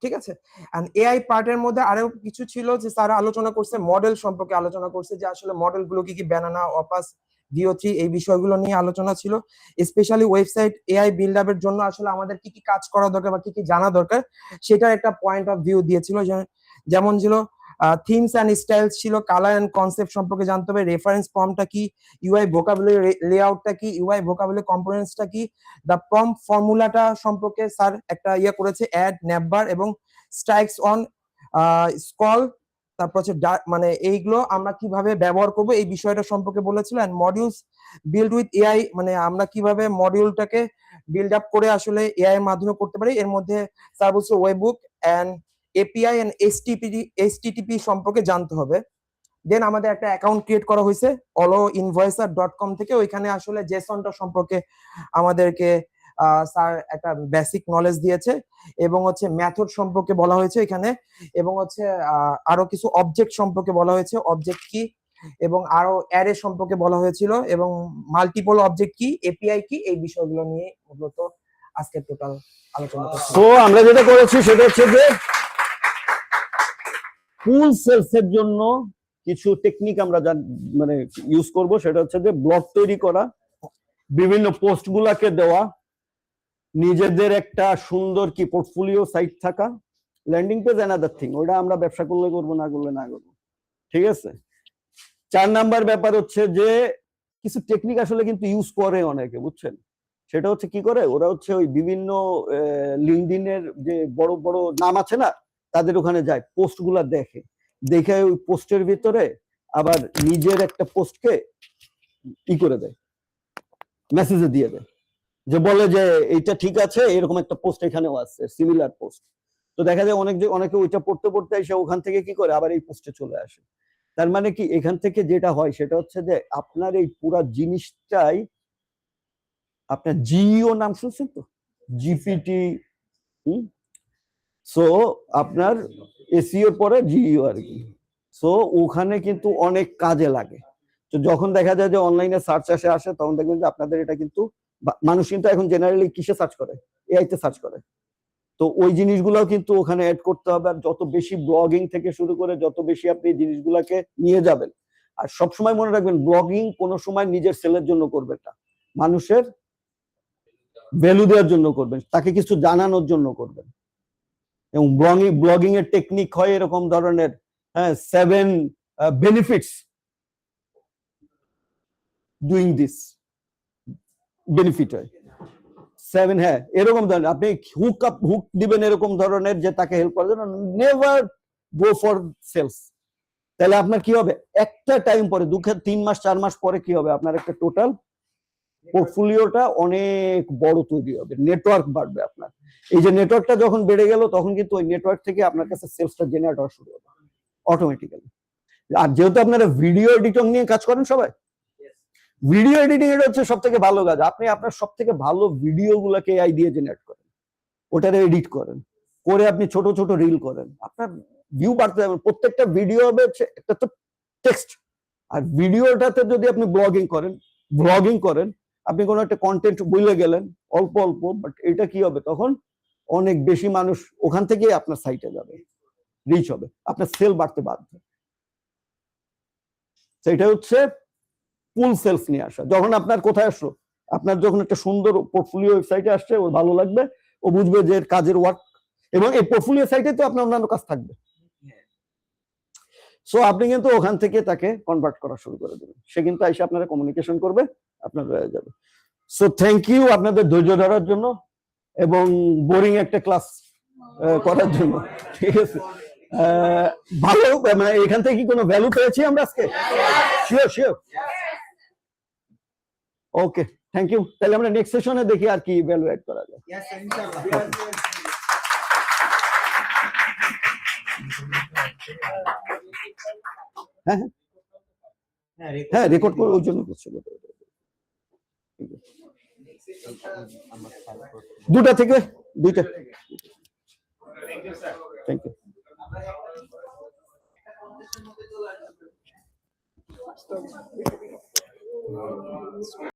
ঠিক আছে, এন্ড এআই পার্টের মধ্যে আরো কিছু ছিল যে স্যার আলোচনা করছে, মডেল সম্পর্কে আলোচনা করছে, যে আসলে মডেলগুলো কি কি, ব্যানানা, অপাস, VO3, এই বিষয়গুলো নিয়ে আলোচনা ছিল। স্পেশালি ওয়েবসাইট এআই বিল্ড আপের জন্য আসলে আমাদের কি কি কাজ করা দরকার বা কি কি জানা দরকার, সেটার একটা পয়েন্ট অফ ভিউ দিয়েছিল। যেমন ছিল থিমস এন্ড স্টাইলস ছিল, কালার এন্ড কনসেপ্ট সম্পর্কে জানতে হবে, রেফারেন্স ফর্মটা কি, ইউআই ভোকাবুলারি লেআউটটা কি, ইউআই ভোকাবুলারি কম্পোনেন্টসটা কি, দ্য প্রম্পট ফর্মুলাটা সম্পর্কে স্যার একটা ইয়ে করেছে, অ্যাড, ন্যাপবার এবং স্ট্রাইকস অন স্কল, তারপর হচ্ছে মানে এইগুলো আমরা কিভাবে ব্যবহার করব, এই বিষয়টা সম্পর্কে বলেছিল। And modules build with AI, মানে আমরা কিভাবে মডিউলটাকে বিল্ড আপ করে আসলে এআই এর মাধ্যমে করতে পারি। এর মধ্যে স্যার বলছে ওয়েববুক এন্ড এপিআই এন্ড এইচটিটিপি সম্পর্কে জানতে হবে। দেন আমাদের একটা অ্যাকাউন্ট ক্রিয়েট করা হয়েছে alloinvoicer.com থেকে, ওইখানে আসলে জেসনটা সম্পর্কে আমাদেরকে স্যার একটা বেসিক নলেজ দিয়েছে, এবং হচ্ছে মেথড সম্পর্কে বলা হয়েছে এখানে, এবং হচ্ছে আরো কিছু অবজেক্ট সম্পর্কে বলা হয়েছে, অবজেক্ট কি, এবং আরো অ্যারে সম্পর্কে বলা হয়েছিল, এবং মাল্টিপল অবজেক্ট কি, এপিআই কি, এই বিষয়গুলো নিয়ে মূলত আজকে টোটাল আলোচনা করছি। তো আমরা যেটা করেছি সেটা হচ্ছে যে ফুল সেলস এর জন্য কিছু টেকনিক আমরা মানে ইউজ করব, সেটা হচ্ছে যে ব্লগ তৈরি করা, বিভিন্ন পোস্ট গুলাকে দেওয়া, নিজেদের একটা সুন্দর কি পোর্টফোলিও সাইট থাকা, ল্যান্ডিং পেজ অ্যানাদার থিং, ওটা আমরা ব্যবসা করলে করবো, না করলে না করবো। ঠিক আছে, 4 নাম্বার ব্যাপার হচ্ছে যে কিছু টেকনিক আসলে কিন্তু ইউজ করে অনেকে, বুঝছেন? সেটা হচ্ছে কি করে, ওরা হচ্ছে ওই বিভিন্ন লিঙ্কডইনের যে বড় বড় নাম আছে না, তাদের ওখানে যায়, পোস্ট গুলা দেখে, দেখে ওই পোস্টের ভিতরে আবার নিজের একটা পোস্টকে ই করে দেয়, মেসেজে দিয়ে দেয়, যে বলে যে এইটা ঠিক আছে, এরকম একটা পোস্ট এখানেও আছে, সিমিলার পোস্ট। তো দেখা যায় অনেকে ওইটা পড়তে পড়তে এসে ওখান থেকে কি করে আবার এই পোস্টে চলে আসে। তার মানে কি এখান থেকে যেটা হয় সেটা হচ্ছে যে আপনার এই পুরা জিনিসটাই, আপনার জিইও নাম শুনছেন তো, জিপিটি, সো আপনার এসইওর পরে জিইও আর কি। সো ওখানে কিন্তু অনেক কাজে লাগে। তো যখন দেখা যায় যে অনলাইনে সার্চ আসে তখন দেখবেন যে আপনাদের এটা কিন্তু, মানুষ কিন্তু এখন জেনারেলি কিসে সার্চ করে, এআই তে সার্চ করে। তো ওই জিনিসগুলোও কিন্তু ওখানে অ্যাড করতে হবে। আর যত বেশি ব্লগিং থেকে শুরু করে যত বেশি আপনি জিনিসগুলোকে নিয়ে যাবেন, আর সবসময় মনে রাখবেন ব্লগিং কোনো সময় নিজের সেলের জন্য করবেন না, মানুষের ভ্যালু দেওয়ার জন্য করবেন, তাকে কিছু জানানোর জন্য করবেন। এবং ব্লগিং এর টেকনিক হয় এরকম ধরনের, হ্যাঁ, 7 বেনিফিটস ডুইং দিস, বেনিফিট হয় 7, হ্যাঁ এরকম ধরনের। আপনি হুক দিবেন এরকম ধরনের যে তাকে হেল্প করার জন্য, নেভার গো ফর সেলস। তাহলে আপনার কি হবে, একটা টাইম পরে 3 মাস 4 মাস পরে কি হবে, আপনার একটা টোটাল পোর্টফোলিওটা অনেক বড় তৈরি হবে, নেটওয়ার্ক বাড়বে আপনার। এই যে নেটওয়ার্কটা যখন বেড়ে গেল তখন কিন্তু ওই নেটওয়ার্ক থেকে আপনার কাছে সেলসটা জেনারেট হওয়া শুরু হবে অটোমেটিক্যালি। আর যেহেতু আপনারা ভিডিও এডিটিং নিয়ে কাজ করেন সবাই, ভিডিও এডিটিং এটা হচ্ছে সব থেকে ভালো কাজ। আপনি আপনার সব থেকে ভালো ভিডিও গুলাকে এআই দিয়ে জেনারেট করেন, ওটারে এডিট করেন, করে আপনি ছোট ছোট রিল করেন, আপনার ভিউ বাড়তে যাবে। প্রত্যেকটা ভিডিও হবে একটা তো টেক্সট, আর ভিডিওটাতে যদি আপনি ব্লগিং করেন, আপনি কোনো একটা কন্টেন্ট বলে গেলেন অল্প অল্প, বাট এটা কি হবে তখন অনেক বেশি মানুষ ওখান থেকে আপনার সাইটে যাবে, রিচ হবে, আপনার সেল বাড়তে বাধ্য। সেটা হচ্ছে ফুল সেলস নিয়ে আসা। যখন আপনার কোথায় আসলো, আপনার যখন একটা সুন্দর পোর্টফোলিও ওয়েবসাইটে আসছে, ও ভালো লাগবে, ও বুঝবে যে কাজের ওয়ার্ক, এবং এই পোর্টফোলিও সাইটে তো আপনার অন্যান্য কাজ থাকবে। সো আপনি কিন্তু ওখান থেকে তাকে কনভার্ট করা শুরু করে দেবেন, সে কিন্তু এসে আপনারা কমিউনিকেশন করবে, আপনার হয়ে যাবে। সো থ্যাংক ইউ আপনাদের ধৈর্য ধরার জন্য এবং বোরিং একটা ক্লাস করার জন্য, ঠিক আছে। ভালো, মানে এখান থেকে কি কোনো ভ্যালু পেয়েছি আমরা আজকে? শিওর। Okay, thank you. তাহলে আমরা নেক্সট সেশনে দেখি আর কি ভ্যালু অ্যাড করা যায়। হ্যাঁ, রেকর্ড করে ওই জন্য করছে। 2টা থেকে 2টা। Thank you.